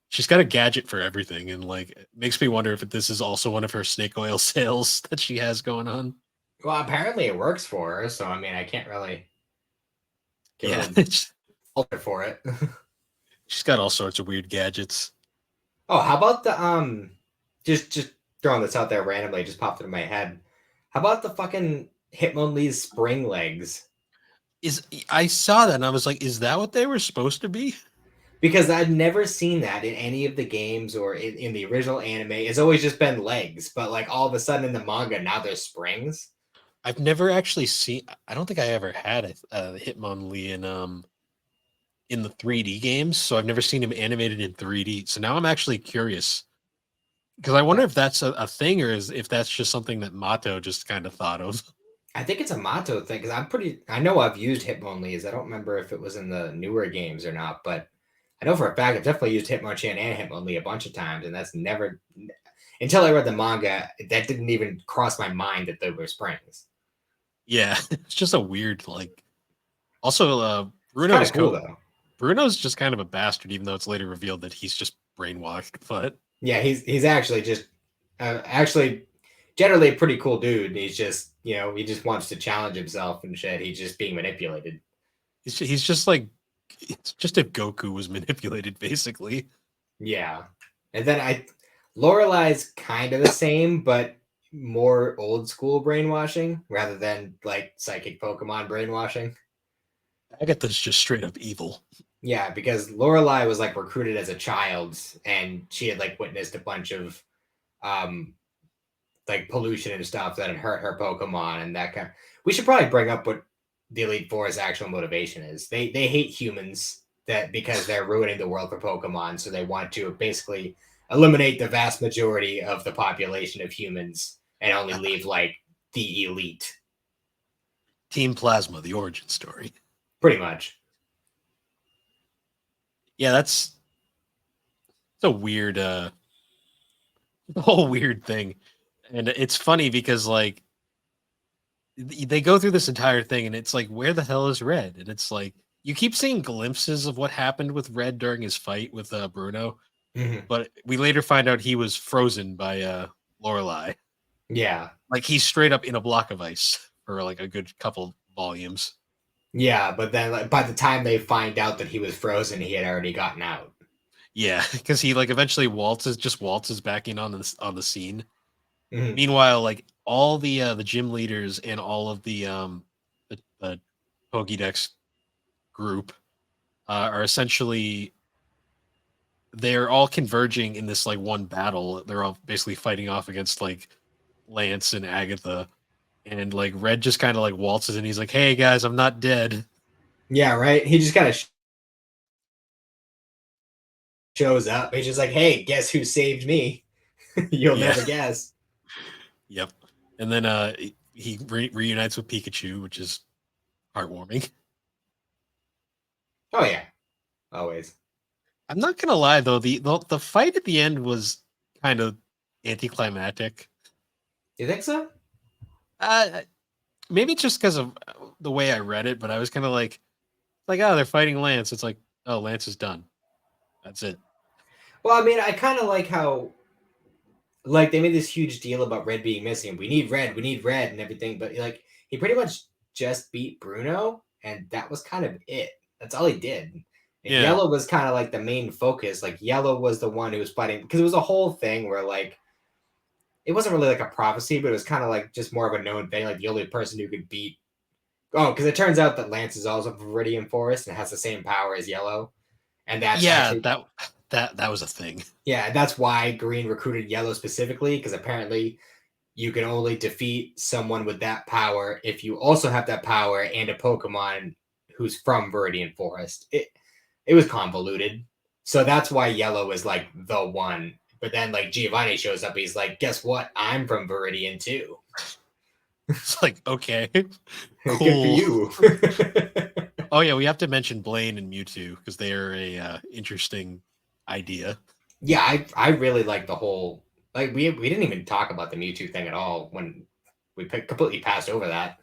She's got a gadget for everything, and like it makes me wonder if this is also one of her snake oil sales that she has going on. Well, apparently it works for her, so I mean, I can't really alter for it. She's got all sorts of weird gadgets. Oh, how about the just throwing this out there randomly, just popped into my head. How about the fucking Hitmonlee's spring legs? I saw that and I was like, is that what they were supposed to be? Because I've never seen that in any of the games or in the original anime. It's always just been legs, but like all of a sudden in the manga, now there's springs. I've never actually seen. I don't think I ever had Hitmonlee in the 3D games, so I've never seen him animated in 3D. So now I'm actually curious because I wonder if that's a thing or if that's just something that Mato just kind of thought of. I think it's a Mato thing because I know I've used Hitmonlees. I don't remember if it was in the newer games or not, but I know for a fact I've definitely used Hitmonchan and Hitmonlee a bunch of times, and that's never. until I read the manga, that didn't even cross my mind that they were springs. Yeah, it's just a weird like. Also, It's kind of cool though. Bruno's just kind of a bastard, even though it's later revealed that he's just brainwashed. But Yeah, he's actually just actually generally a pretty cool dude. And he's just he just wants to challenge himself and shit. He's just being manipulated. he's just like it's just if Goku was manipulated, basically. Yeah, and then Lorelai's kind of the same, but more old school brainwashing rather than like psychic Pokemon brainwashing. Agatha's just straight up evil. Yeah, because Lorelai was like recruited as a child, and she had like witnessed a bunch of um like pollution and stuff that had hurt her Pokemon and that kind. We should probably bring up what the Elite Four's actual motivation is. They hate humans that because they're ruining the world for Pokemon, so they want to basically eliminate the vast majority of the population of humans and only leave like the elite. Team Plasma, the origin story. Pretty much. Yeah, that's it's a weird the whole weird thing. And it's funny because like they go through this entire thing and it's like where the hell is Red? And it's like you keep seeing glimpses of what happened with Red during his fight with Bruno, Mm-hmm. but we later find out he was frozen by Lorelai. Yeah. Like he's straight up in a block of ice for like a good couple volumes. Yeah, but then like, by the time they find out that he was frozen, he had already gotten out. Yeah, because he like eventually waltzes back in on the scene. Mm-hmm. Meanwhile, like all the gym leaders and all of the Pokédex group are essentially they're all converging in this like one battle. They're all basically fighting off against like Lance and Agatha, and like Red just kind of like waltzes in. He's like, "Hey guys, I'm not dead." Yeah, right. He just kind of shows up. He's just like, "Hey, guess who saved me?" You'll Yeah, never guess. yep. And then he reunites with Pikachu, which is heartwarming. Oh yeah, always. I'm not gonna lie though, the fight at the end was kind of anticlimactic. You think so? Uh, maybe just because of the way I read it, but I was kind of like, oh, they're fighting Lance. It's like, oh, Lance is done. That's it. Well, I mean, I kind of like how like they made this huge deal about Red being missing. We need Red, and everything. But like he pretty much just beat Bruno, and that was kind of it. That's all he did. And Yeah, Yellow was kind of like the main focus. Like Yellow was the one who was fighting because it was a whole thing where like it wasn't really like a prophecy, but it was kind of like just more of a known thing. Like the only person who could beat. Oh, because it turns out that Lance is also Viridian Forest and has the same power as Yellow, and that's yeah, actually that was a thing. yeah, that's why Green recruited Yellow specifically because apparently you can only defeat someone with that power if you also have that power and a Pokemon who's from Viridian Forest. It was convoluted, so that's why Yellow is like the one. But then like Giovanni shows up, he's like, "Guess what? I'm from Viridian too." It's like, okay, Good for cool. you. Oh yeah, we have to mention Blaine and Mewtwo because they are a interesting idea. Yeah, I really like the whole like we didn't even talk about the Mewtwo thing at all when we completely passed over that.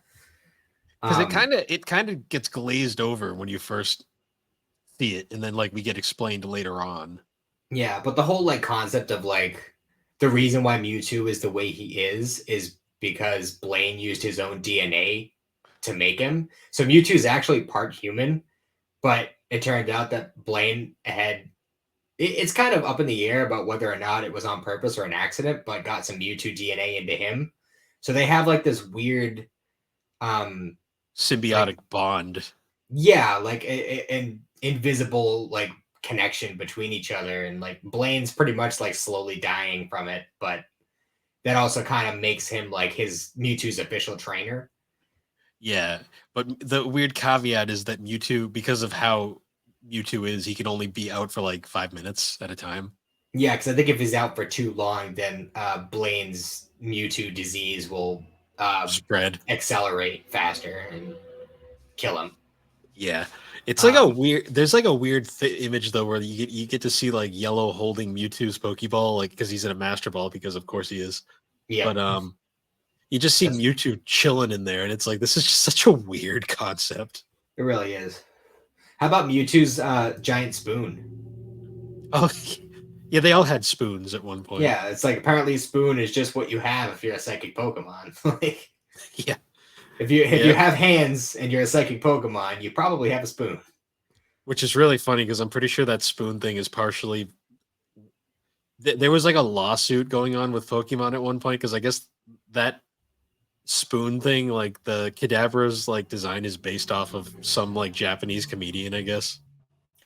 Because Um, it kind of gets glazed over when you first see it, and then like we get explained later on. yeah, but the whole like concept of like the reason why Mewtwo is the way he is because Blaine used his own DNA to make him. So Mewtwo is actually part human, but it turned out that Blaine had it's kind of up in the air about whether or not it was on purpose or an accident, but got some Mewtwo DNA into him. So they have like this weird like Symbiotic bond. yeah, like an invisible like connection between each other, and like Blaine's pretty much like slowly dying from it, but that also kind of makes him like his Mewtwo's official trainer. Yeah, but the weird caveat is that Mewtwo, because of how Mewtwo is, he can only be out for like 5 minutes at a time. Yeah, because I think if he's out for too long, then Blaine's Mewtwo disease will uh, Spread. accelerate faster and kill him. Yeah. It's like a Um, weird. There's like a weird image though, where you get to see like Yellow holding Mewtwo's Pokeball, like because he's in a Master Ball, because of course he is. yep, But you just see that's, Mewtwo chilling in there, and it's like this is just such a weird concept. it really is. How about Mewtwo's giant spoon? Oh, yeah, they all had spoons at one point. Yeah, it's like apparently spoon is just what you have if you're a psychic Pokemon. Like Yeah, if you yeah, have hands and you're a psychic Pokemon, you probably have a spoon. which is really funny because I'm pretty sure that spoon thing is partially. There was like a lawsuit going on with Pokemon at one point because I guess that spoon thing, like the Cadaver's like design, is based off of some like Japanese comedian, I guess.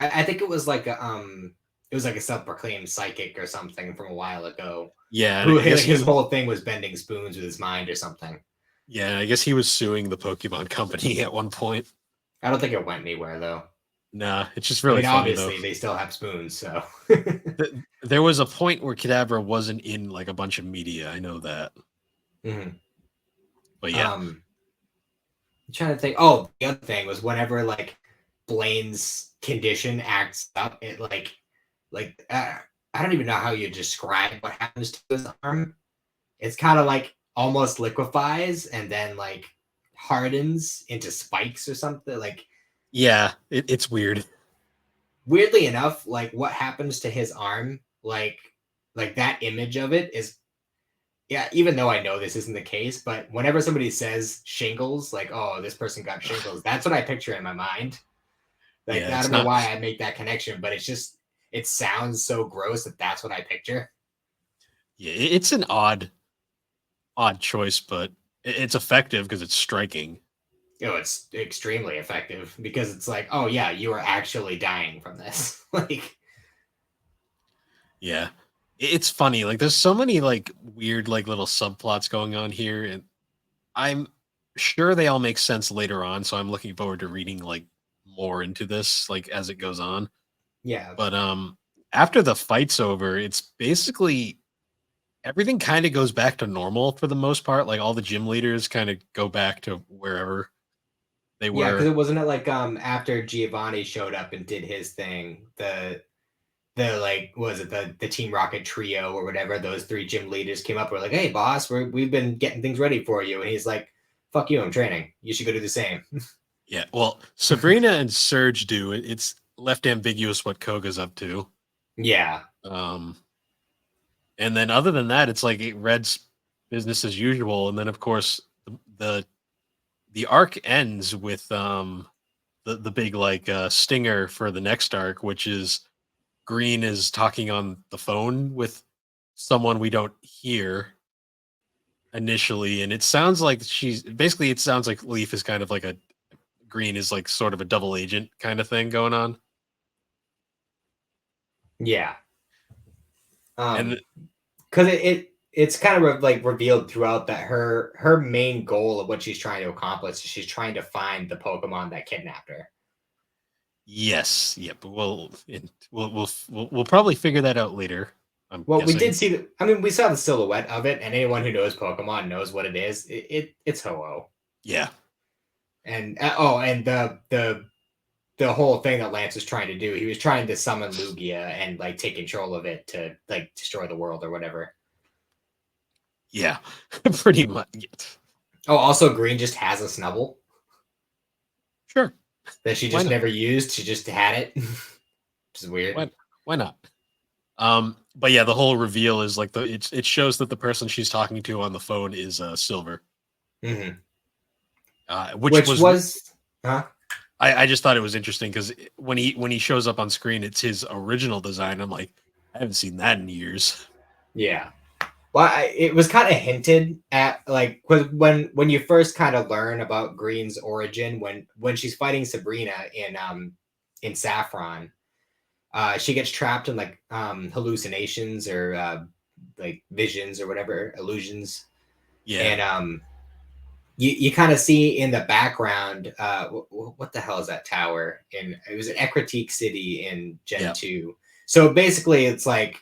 I think it was like a self-proclaimed psychic or something from a while ago. Yeah, and Who I guess his he. whole thing was bending spoons with his mind or something. Yeah, I guess he was suing the Pokemon company at one point. I don't think it went anywhere though. Nah, it's just I really mean, funny though. obviously they still have spoons, so. There was a point where Kadabra wasn't in like a bunch of media. I know that, Mhm. but yeah, I'm trying to think. Oh, the other thing was whenever like Blaine's condition acts up, it I don't even know how you describe what happens to his arm. It's kind of like almost liquefies and then like hardens into spikes or something. Like yeah, it's weird. weirdly enough, like what happens to his arm, like that image of it is, yeah, even though I know this isn't the case, but whenever somebody says shingles, like, oh, this person got shingles, that's what I picture in my mind. Like, Yeah, I it's don't know not. why I make that connection, but it's just, it sounds so gross that that's what I picture. Yeah, it's an odd choice, but it's effective because it's striking. You know, it's extremely effective because it's like, oh, yeah, you are actually dying from this. Like, Yeah, it's funny. Like, there's so many like weird like little subplots going on here, and I'm sure they all make sense later on. So I'm looking forward to reading like more into this like as it goes on. yeah. But after the fight's over, it's basically everything kind of goes back to normal for the most part. Like all the gym leaders kind of go back to wherever they Yeah, because were. it wasn't it like after Giovanni showed up and did his thing, the like was it the Team Rocket trio or whatever, those three gym leaders came up and were like, hey boss, we've been getting things ready for you. And he's like, fuck you, I'm training. You should go do the same. Yeah, well, Sabrina and Surge do. It's left ambiguous what Koga's up to. Yeah. Um, and then other than that, it's like Red's business as usual. And then of course the the arc ends with the big like stinger for the next arc, which is Green is talking on the phone with someone we don't hear initially, and it sounds like it sounds like Leaf is kind of like a Green is like sort of a double agent kind of thing going on. Yeah. And Because it's kind of like revealed throughout that her main goal of what she's trying to accomplish is she's trying to find the Pokemon that kidnapped her. yes, yeah, but we'll probably figure that out later. I'm Well, we did guessing. see I mean, we saw the silhouette of it, and anyone who knows Pokemon knows what it is. It's Ho-Oh. Yeah, And and the whole thing that Lance was trying to do, he was trying to summon Lugia and like take control of it to like destroy the world or whatever. yeah, pretty much. Yeah. Oh, also Green just has a Snubble Sure, that she why just not? never used. She just had it, which is weird. Why not? But yeah, the whole reveal is like it shows that the person she's talking to on the phone is Silver, Mm-hmm. which Which was was, huh? I just thought it was interesting because when he shows up on screen, it's his original design. I'm like, I haven't seen that in years. Yeah. Well, it was kind of hinted at, like, when you first kind of learn about Green's origin, when she's fighting Sabrina in Saffron, she gets trapped in like hallucinations or like visions or whatever, illusions, Yeah, and you kind of see in the background what the hell is that tower in, it was an Ecritique City in Gen yeah, 2. So basically it's like,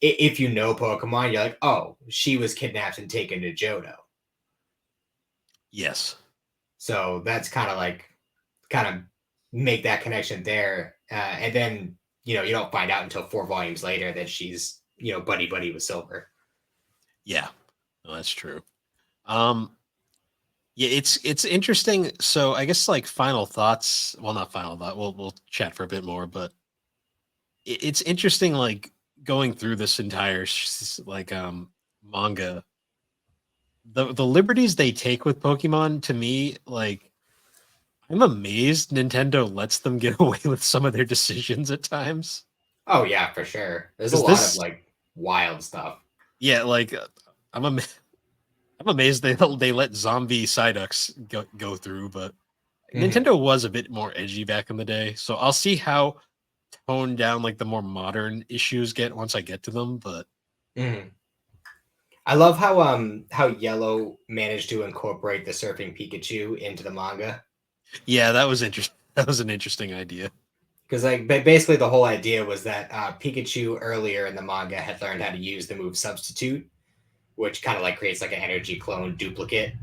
if you know Pokemon, you're like, oh, she was kidnapped and taken to Johto. yes, So that's kind of like kind of make that connection there, and then you don't find out until 4 volumes later that she's buddy buddy with Silver. Yeah, no, that's true. Um, yeah, it's interesting. So I guess like final thoughts. Well, not final thought. We'll chat for a bit more, but it's interesting. Like going through this entire manga, the liberties they take with Pokemon to me, like I'm amazed Nintendo lets them get away with some of their decisions at times. Oh yeah, for sure. There's a Because lot of this, like wild stuff. yeah, like I'm am- I'm amazed they let zombie Psyducks go through, but Hmm. Nintendo was a bit more edgy back in the day. So I'll see how toned down like the more modern issues get once I get to them. But Hmm. I love how Yellow managed to incorporate the surfing Pikachu into the manga. yeah, that was interesting. That was an interesting idea. Because like basically the whole idea was that Pikachu earlier in the manga had learned how to use the move Substitute, which kind of like creates like an energy clone duplicate.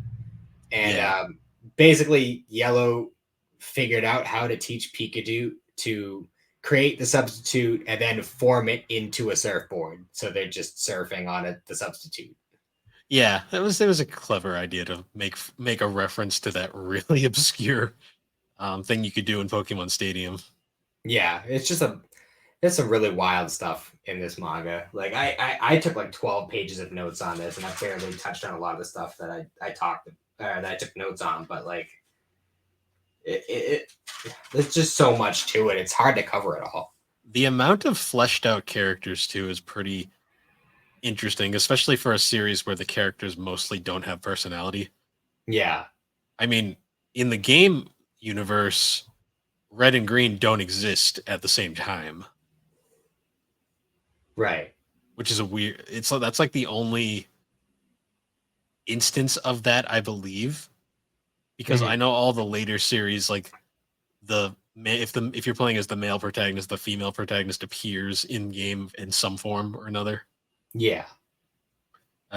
And Yeah, basically, Yellow figured out how to teach Pikachu to create the substitute and then form it into a surfboard. So they're just surfing on it, the substitute. yeah, it was a clever idea to make a reference to that really obscure thing you could do in Pokemon Stadium. Yeah, there's some really wild stuff in this manga. Like I took like 12 pages of notes on this, and I barely touched on a lot of the stuff that I talked that I took notes on. But like there's just so much to it. It's hard to cover it all. The amount of fleshed out characters too is pretty interesting, especially for a series where the characters mostly don't have personality. Yeah, I mean, in the game universe, red and green don't exist at the same time, right. which is a weird. That's like the only instance of that I believe, because I Hmm. know all the later series, like if you're playing as the male protagonist, the female protagonist appears in game in some form or another. Yeah.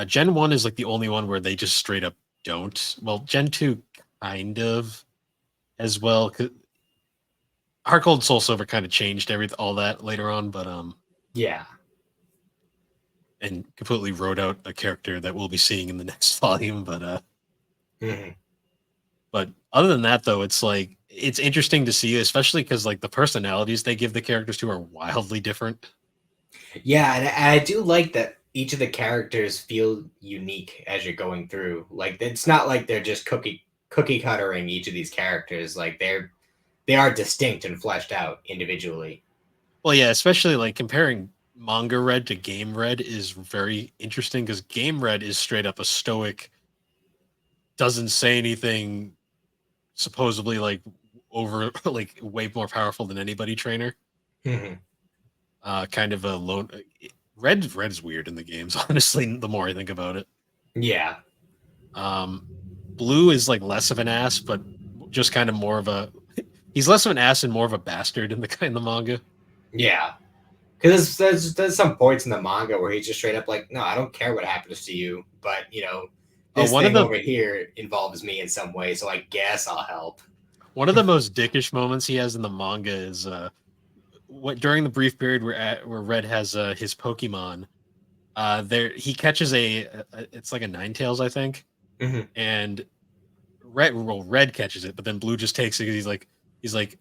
Gen 1 is like the only one where they just straight up don't. Well, Gen 2 kind of as well. Heart Gold Soul Silver kind of changed all that later on, but Yeah. and completely wrote out a character that we'll be seeing in the next volume. Hmm. But other than that, though, it's like it's interesting to see, especially because like the personalities they give the characters to are wildly different. Yeah, and I do like that each of the characters feel unique as you're going through. Like it's not like they're just cookie cuttering each of these characters. Like they are distinct and fleshed out individually. Well, yeah, especially like comparing manga red to game red is very interesting because game red is straight up a stoic, doesn't say anything, supposedly like over like way more powerful than anybody trainer. Hmm. Kind of a lone. Red is weird in the games. Honestly, the more I think about it, Yeah, um, blue is like less of an ass, but just kind of more of a. He's less of an ass and more of a bastard in the manga. yeah. Because there's some points in the manga where he's just straight up like, no, I don't care what happens to you, but this One of thing the over here involves me in some way, so I guess I'll help. one of the most dickish moments he has in the manga is what during the brief period where Red has his Pokemon. There he catches it's like a Ninetales, I think, Hmm. and Red catches it, but then Blue just takes it because he's like,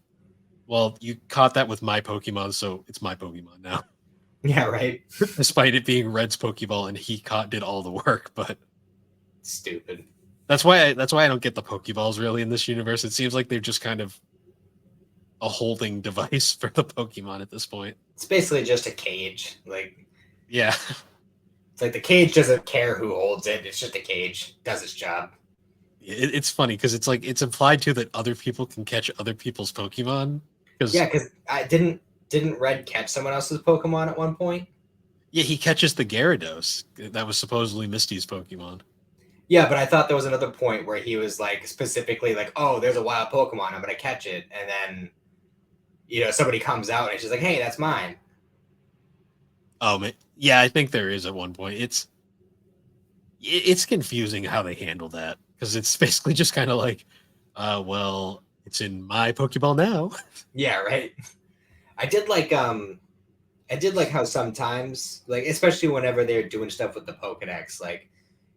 well, you caught that with my Pokemon, so it's my Pokemon now. Yeah, right. Despite it being Red's Pokeball and he did all the work, but Stupid. that's why I don't get the Pokeballs really in this universe. It seems like they're just kind of a holding device for the Pokemon at this point. It's basically just a cage. Like Yeah, it's like the cage doesn't care who holds it. It's just a cage. Does its job. it's funny because it's like it's implied too that other people can catch other people's Pokemon. Yeah, Because because I didn't Red catch someone else's Pokemon at one point? yeah, he catches the Gyarados that was supposedly Misty's Pokemon. Yeah, but I thought there was another point where he was like specifically like, "Oh, there's a wild Pokemon. I'm gonna catch it," and then somebody comes out and it's just like, "Hey, that's mine." Oh man, yeah, I think there is at one point. It's confusing how they handle that because it's basically just kind of like, well, It's in my Pokeball now. Yeah, right. I did like how sometimes, like, especially whenever they're doing stuff with the Pokedex, like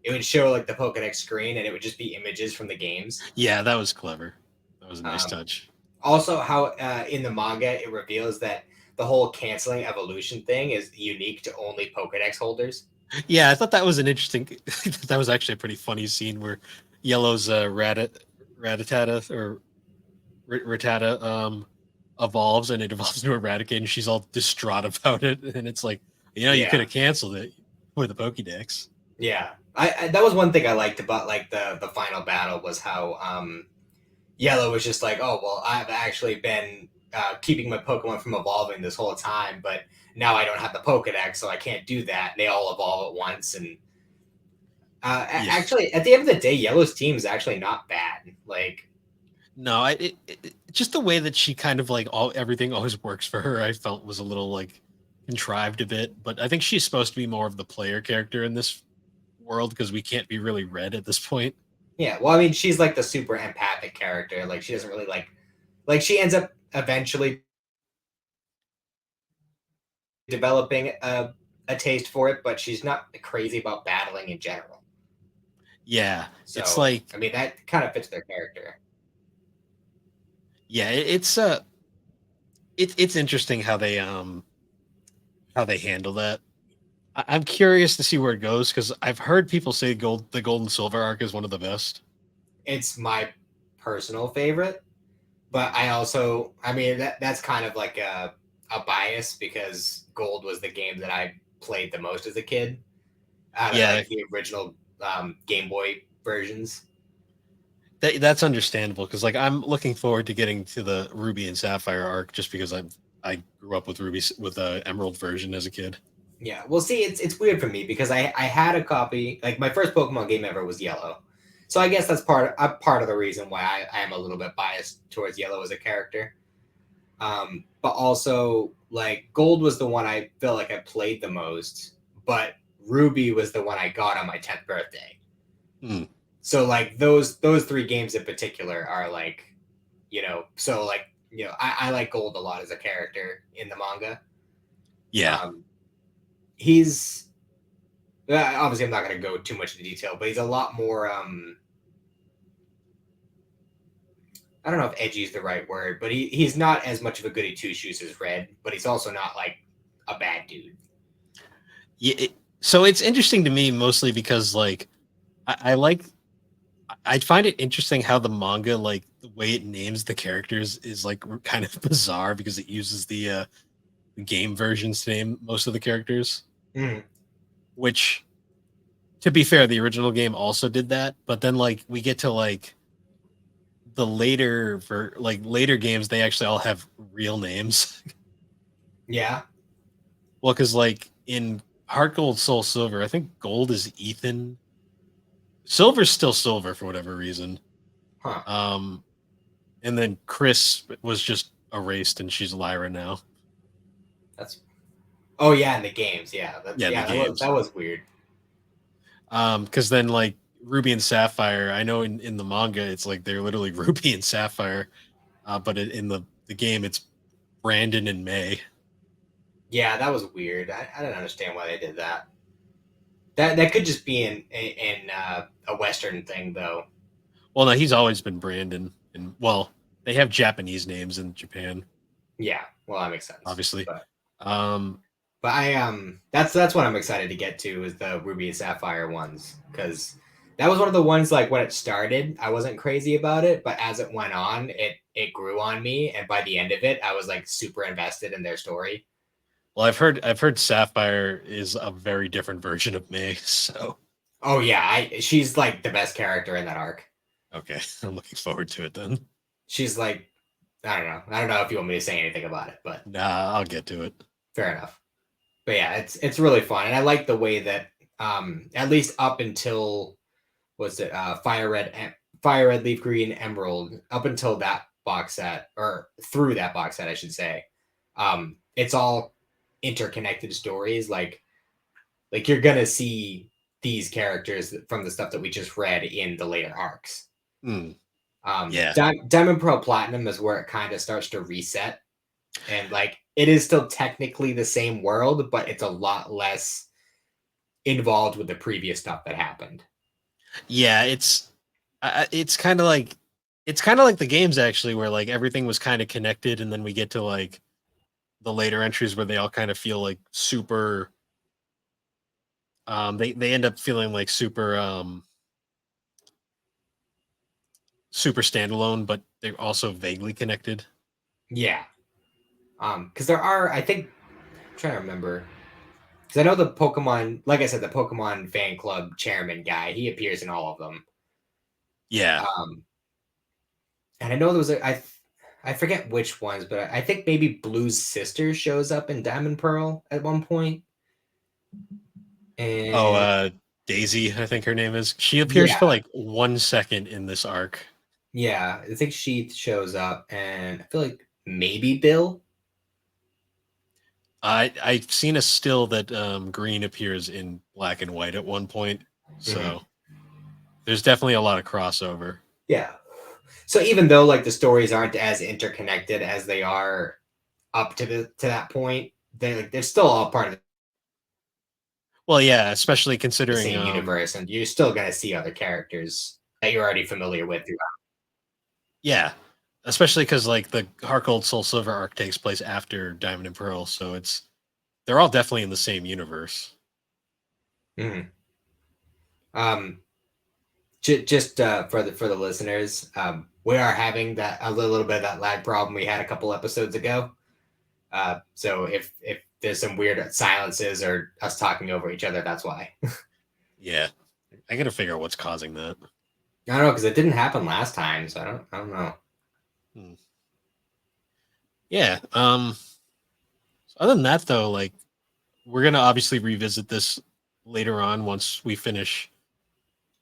it would show like the Pokedex screen and it would just be images from the games. Yeah, that was clever. That was a nice Um, touch. Also, how in the manga it reveals that the whole canceling evolution thing is unique to only Pokedex holders. Yeah, I thought that was an interesting. That was actually a pretty funny scene where Yellow's Rattata or Rattata evolves and it evolves into Eradicate, and she's all distraught about it. And it's like, you could Yeah, have canceled it with a Pokédex. yeah. I that was one thing I liked about like the final battle was how Yellow was just like, oh well, I've actually been keeping my Pokemon from evolving this whole time, but now I don't have the Pokedex, so I can't do that. They all evolve at once, and Yeah. actually, at the end of the day, Yellow's team is actually not bad. Like, No, just the way that she kind of like everything always works for her, I felt was a little like contrived a bit. But I think she's supposed to be more of the player character in this world because we can't be really read at this point. yeah, well, I mean, she's like the super empathic character. Like, she doesn't really like she ends up eventually developing a taste for it, but she's not crazy about battling in general. Yeah, it's So, like I mean, that kind of fits their character. yeah, it's interesting how they handle that. I'm curious to see where it goes because I've heard people say the gold and silver arc is one of the best. It's my personal favorite, but I also, I mean, that's kind of like a bias because Gold was the game that I played the most as a kid out of Yeah, like the original Game Boy versions. that's understandable because like I'm looking forward to getting to the Ruby and Sapphire arc just because I grew up with Ruby with the Emerald version as a kid. Yeah, well, see, it's weird for me because I had a copy. Like my first Pokemon game ever was Yellow, so I guess that's part of the reason why I am a little bit biased towards Yellow as a character. But also like Gold was the one I feel like I played the most, but Ruby was the one I got on my 10th birthday. Hmm. So like those three games in particular are like, so like I like Gold a lot as a character in the manga. Yeah, Um, he's obviously I'm not going to go too much into detail, but he's a lot more. I don't know if edgy is the right word, but he's not as much of a goody two shoes as Red, but he's also not like a bad dude. yeah. So it's interesting to me mostly because like I like I find it interesting how the manga like the way it names the characters is like kind of bizarre because it uses the game versions to name most of the characters, Mm, which to be fair, the original game also did that, but then like we get to like the later games, they actually all have real names. yeah, Well, because like in Heart Gold, Soul Silver, I think Gold is Ethan. Silver's still Silver for whatever reason. huh? Um, and then Chris was just erased, and she's Lyra now. That's oh yeah, in the games, yeah, Yeah, in the that games. was weird. Because then like Ruby and Sapphire, I know in the manga it's like they're literally Ruby and Sapphire, but in the game it's Brandon and May. Yeah, that was weird. I don't understand why they did that. That could just be in a Western thing though. Well, no, he's always been Brandon, and well, they have Japanese names in Japan, Yeah, well that makes sense. obviously. But Um, I that's what I'm excited to get to is the Ruby and Sapphire ones because that was one of the ones like when it started I wasn't crazy about it, but as it went on it grew on me, and by the end of it I was like super invested in their story. well, I've heard Sapphire is a very different version of May, so Oh yeah, she's like the best character in that arc. okay, I'm looking forward to it then. She's like I don't know if you want me to say anything about it, but Nah, I'll get to it. fair enough. But yeah, it's really fun, and I like the way that at least up until was it Fire Red, Leaf Green, Emerald, up until that box set or through that box set, I should say, it's all interconnected stories. Like you're gonna see these characters from the stuff that we just read in the later arcs. Hmm. Yeah. Diamond Pearl Platinum is where it kind of starts to reset, and like it is still technically the same world, but it's a lot less involved with the previous stuff that happened. Yeah, it's kind of like it's kind of like the games actually, where like everything was kind of connected, and then we get to like the later entries where they all kind of feel like super. They end up feeling like super standalone, but they're also vaguely connected. Yeah, because there are, I think, I'm trying to remember, because I know the Pokemon, like I said, the Pokemon fan club chairman guy, he appears in all of them. Yeah. Um, and I know there was I forget which ones, but I think maybe Blue's sister shows up in Diamond Pearl at one point. Oh, And Daisy, I think her name is. She appears yeah, for like 1 second in this arc. yeah, I think she shows up, and I feel like maybe Bill. I've seen a still that Green appears in black and white at one point, Mhm. so there's definitely a lot of crossover. Yeah. So even though like the stories aren't as interconnected as they are up to that point, they're still all part of Well, yeah, especially the considering same universe, and you're still gonna see other characters that you're already familiar with throughout. yeah, especially because like the Heart Gold Soul Silver arc takes place after Diamond and Pearl, so they're all definitely in the same universe. Mhm. Um, just for the listeners, we are having that a little bit of that lag problem we had a couple episodes ago. So if there's some weird silences or us talking over each other, that's why. Yeah, I gotta figure out what's causing that. I don't know because it didn't happen last time, so I don't know. Hmm. Yeah. Other than that, though, like we're gonna obviously revisit this later on once we finish.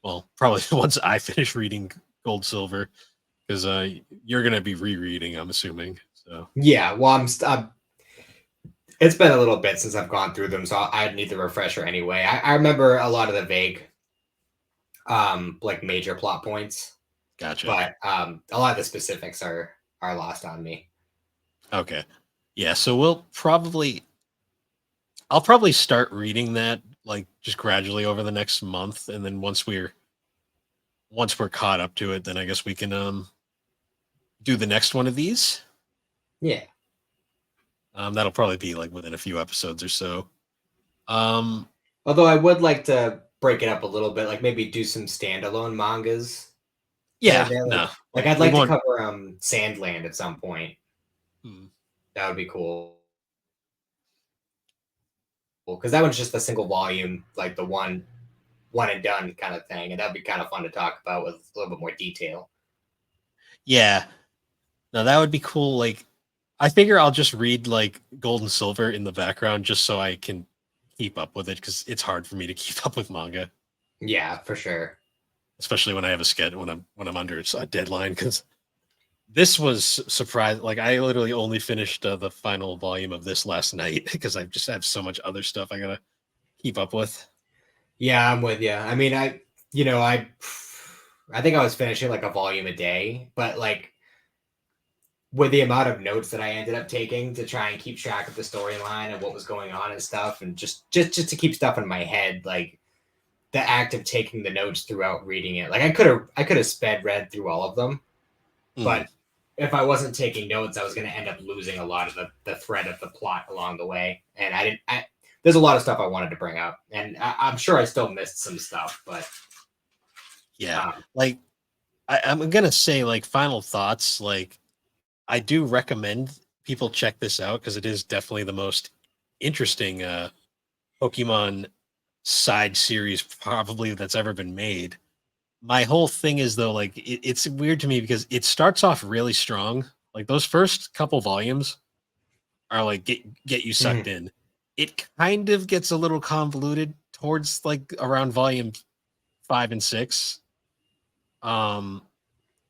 Well, probably once I finish reading Gold Silver, because you're gonna be rereading. I'm assuming. So Yeah, well, it's been a little bit since I've gone through them, so I'd need the refresher anyway. I remember a lot of the vague, like major plot points, gotcha. but a lot of the specifics are lost on me. Okay. Yeah. So I'll probably start reading that like just gradually over the next month, and then once we're caught up to it, then I guess we can do the next one of these. Yeah. That'll probably be like within a few episodes or so. Um, Although I would like to break it up a little bit, like maybe do some standalone mangas here yeah, and there. no, Like like I'd we like to won't. cover Sandland at some point. Hmm. That would be cool. Because that one's just a single volume, like the one and done kind of thing, and that'd be kind of fun to talk about with a little bit more detail. Yeah, no, that would be cool. Like, I figure I'll just read like Gold and Silver in the background just so I can keep up with it because it's hard for me to keep up with manga, Yeah, for sure. especially when I have a schedule when I'm under a deadline. Because this was surprised. Like, I literally only finished the final volume of this last night because I just have so much other stuff I gotta keep up with. Yeah, I'm with you. I mean, you know, I think I was finishing like a volume a day, but like with the amount of notes that I ended up taking to try and keep track of the storyline and what was going on and stuff, and just to keep stuff in my head, like the act of taking the notes throughout reading it, like I could have sped read through all of them, Mm, but if I wasn't taking notes, I was going to end up losing a lot of the thread of the plot along the way, and I didn't. There's a lot of stuff I wanted to bring up, and I'm sure I still missed some stuff, but yeah, um, like I'm gonna say like final thoughts. Like I do recommend people check this out because it is definitely the most interesting Pokemon side series probably that's ever been made. My whole thing is though, like it's weird to me because it starts off really strong. Like those first couple volumes are like get you sucked mhm. in. It kind of gets a little convoluted towards like around volume 5 and 6. Um,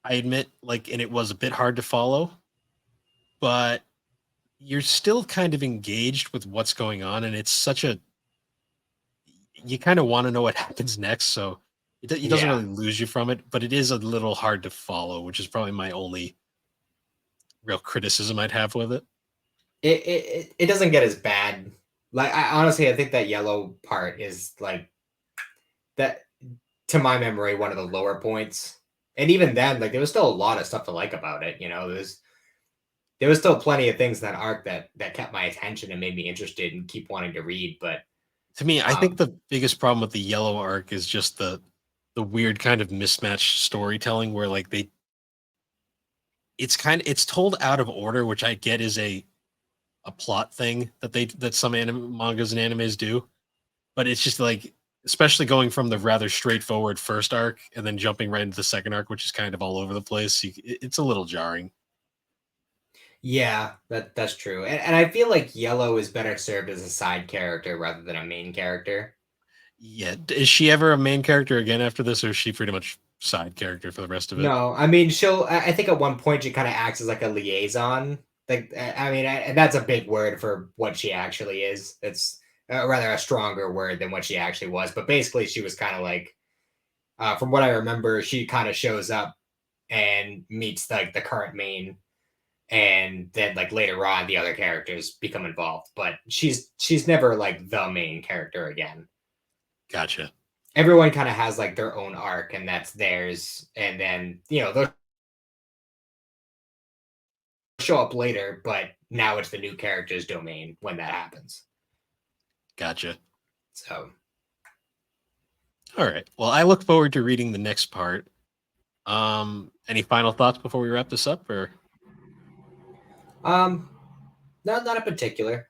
I admit, like, and it was a bit hard to follow, but you're still kind of engaged with what's going on, and it's such a you kind of want to know what happens next. So It doesn't Yeah. really lose you from it, but it is a little hard to follow, which is probably my only real criticism I'd have with it. It doesn't get as bad. Like I honestly, I think that yellow part is like that to my memory one of the lower points. And even then, like there was still a lot of stuff to like about it. You know, there was still plenty of things in that arc that kept my attention and made me interested and keep wanting to read. But To me, I think um, the biggest problem with the yellow arc is just the weird kind of mismatched storytelling where like it's told out of order, which I get is a plot thing that some mangas and animes do, but it's just like especially going from the rather straightforward first arc and then jumping right into the second arc, which is kind of all over the place. It's a little jarring. yeah, that's true. And I feel like Yellow is better served as a side character rather than a main character. Yeah, is she ever a main character again after this, or is she pretty much side character for the rest of it? No, I mean I think at one point she kind of acts as like a liaison. Like I mean, and that's a big word for what she actually is. It's rather a stronger word than what she actually was. But basically, she was kind of like, from what I remember, she kind of shows up and meets like the current main, and then like later on, the other characters become involved. But she's never like the main character again. Gotcha. Everyone kind of has like their own arc, and that's theirs. And then they'll show up later, but now it's the new character's domain when that happens. Gotcha. So, All right. Well, I look forward to reading the next part. Any final thoughts before we wrap this up, or um, not in particular.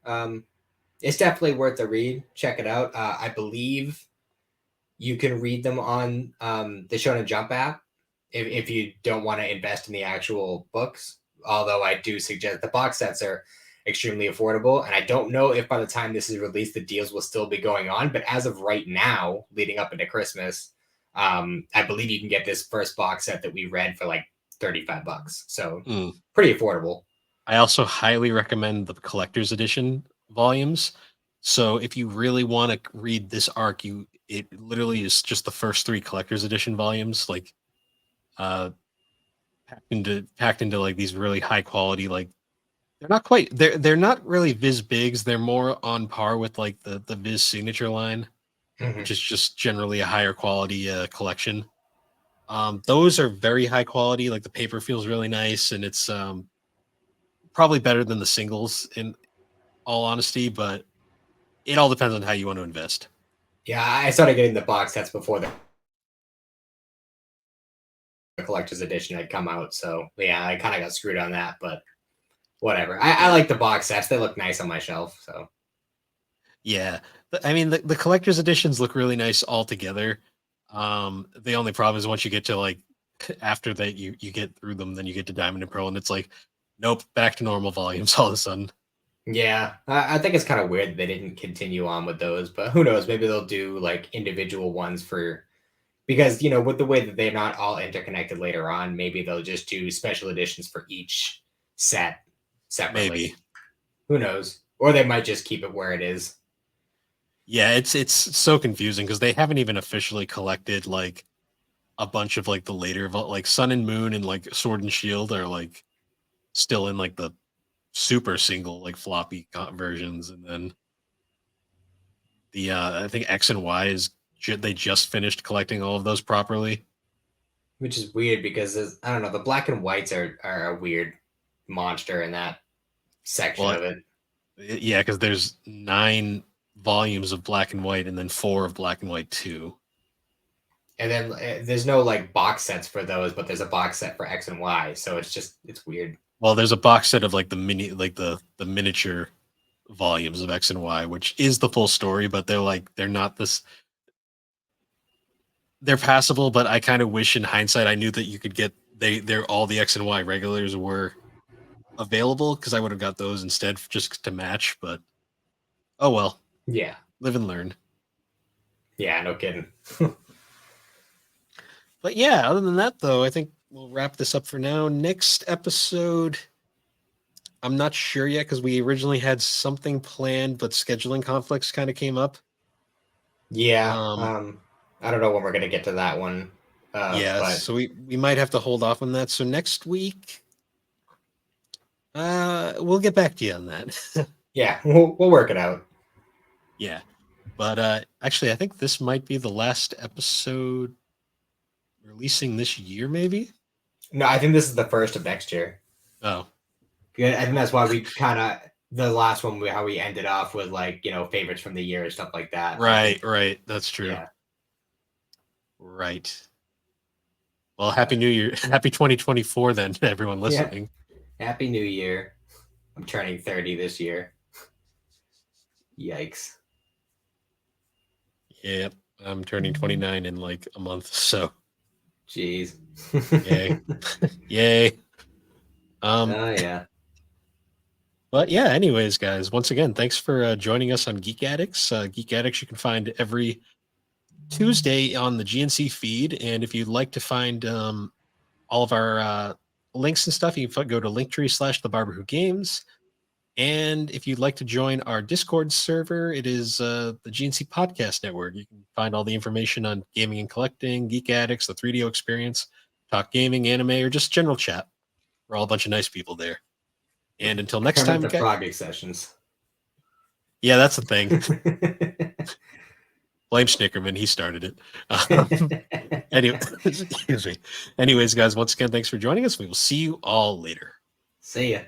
It's definitely worth a read. Check it out. I believe you can read them on the Shonen Jump app if you don't want to invest in the actual books. Although I do suggest the box sets are extremely affordable, and I don't know if by the time this is released the deals will still be going on. But as of right now, leading up into Christmas, I believe you can get this first box set that we read for like $35. So mm. pretty affordable. I also highly recommend the collector's edition volumes. So if you really want to read this arc, it literally is just the first three collector's edition volumes, like uh packed into like these really high quality, like they're not really Viz bigs, they're more on par with like the Viz signature line, which Mhm. is just generally a higher quality collection. Those are very high quality, like the paper feels really nice, and it's probably better than the singles in all honesty, but it all depends on how you want to invest. Yeah, I started getting the box sets before the collector's edition had come out. So yeah, I kind of got screwed on that, but whatever. I Yeah. like the box sets. They look nice on my shelf. So Yeah. I mean, the collector's editions look really nice all together. The only problem is once you get to like after that you get through them, then you get to Diamond and Pearl, and it's like, nope, back to normal volumes all of a sudden. yeah, I think it's kind of weird that they didn't continue on with those, but who knows? Maybe they'll do like individual ones for because with the way that they're not all interconnected later on, maybe they'll just do special editions for each set separately. Maybe. Who knows? Or they might just keep it where it is. Yeah, it's so confusing because they haven't even officially collected like a bunch of like the later like Sun and Moon and like Sword and Shield are like still in like the super single like floppy versions, and then the I think X and Y is they just finished collecting all of those properly. Which is weird because I don't know, the black and whites are a weird monster in that section Well, of it. yeah, because there's 9 volumes of Black and White and then 4 of Black and White 2. And then there's no like box sets for those, but there's a box set for X and Y. So it's weird. Well, there's a box set of like the miniature volumes of X and Y, which is the full story, but they're not this. They're passable, but I kind of wish in hindsight I knew that you could get they're all the X and Y regulars were available because I would have got those instead just to match. But oh well, Yeah. live and learn. Yeah, no kidding. But yeah, other than that though, I think we'll wrap this up for now. Next episode, I'm not sure yet because we originally had something planned, but scheduling conflicts kind of came up. Yeah. Um, I don't know when we're gonna get to that one. Yeah, But so we might have to hold off on that. So next week, we'll get back to you on that. yeah, we'll work it out. Yeah. But actually, I think this might be the last episode releasing this year, maybe. No, I think this is the first of next year. Oh, Yeah, I think that's why we kind of the last one how we ended off with like favorites from the year and stuff like that. I right, think right. That's true. yeah, Right. Well, Happy but New Year. Happy 2024 then to everyone yeah, listening. Happy New Year. I'm turning 30 this year. Yikes. Yep. I'm turning 29 in like a month. So, Jeez. yay. Yay. Oh yeah. But yeah, anyways, guys, once again, thanks for joining us on Geek Addicts. Geek Addicts you can find every Tuesday on the GNC feed. And if you'd like to find all of our links and stuff, you can go to linktree/the Barber Who Games. And if you'd like to join our Discord server, it is the GNC Podcast Network. You can find all the information on gaming and collecting, Geek Addicts, the 3DO experience, talk gaming, anime, or just general chat. We're all a bunch of nice people there. And until next Kermit time, the Frog sessions. yeah, that's the thing. Blame Snickerman. He started it. Anyway, excuse me. Anyways, guys, once again, thanks for joining us. We will see you all later. See ya.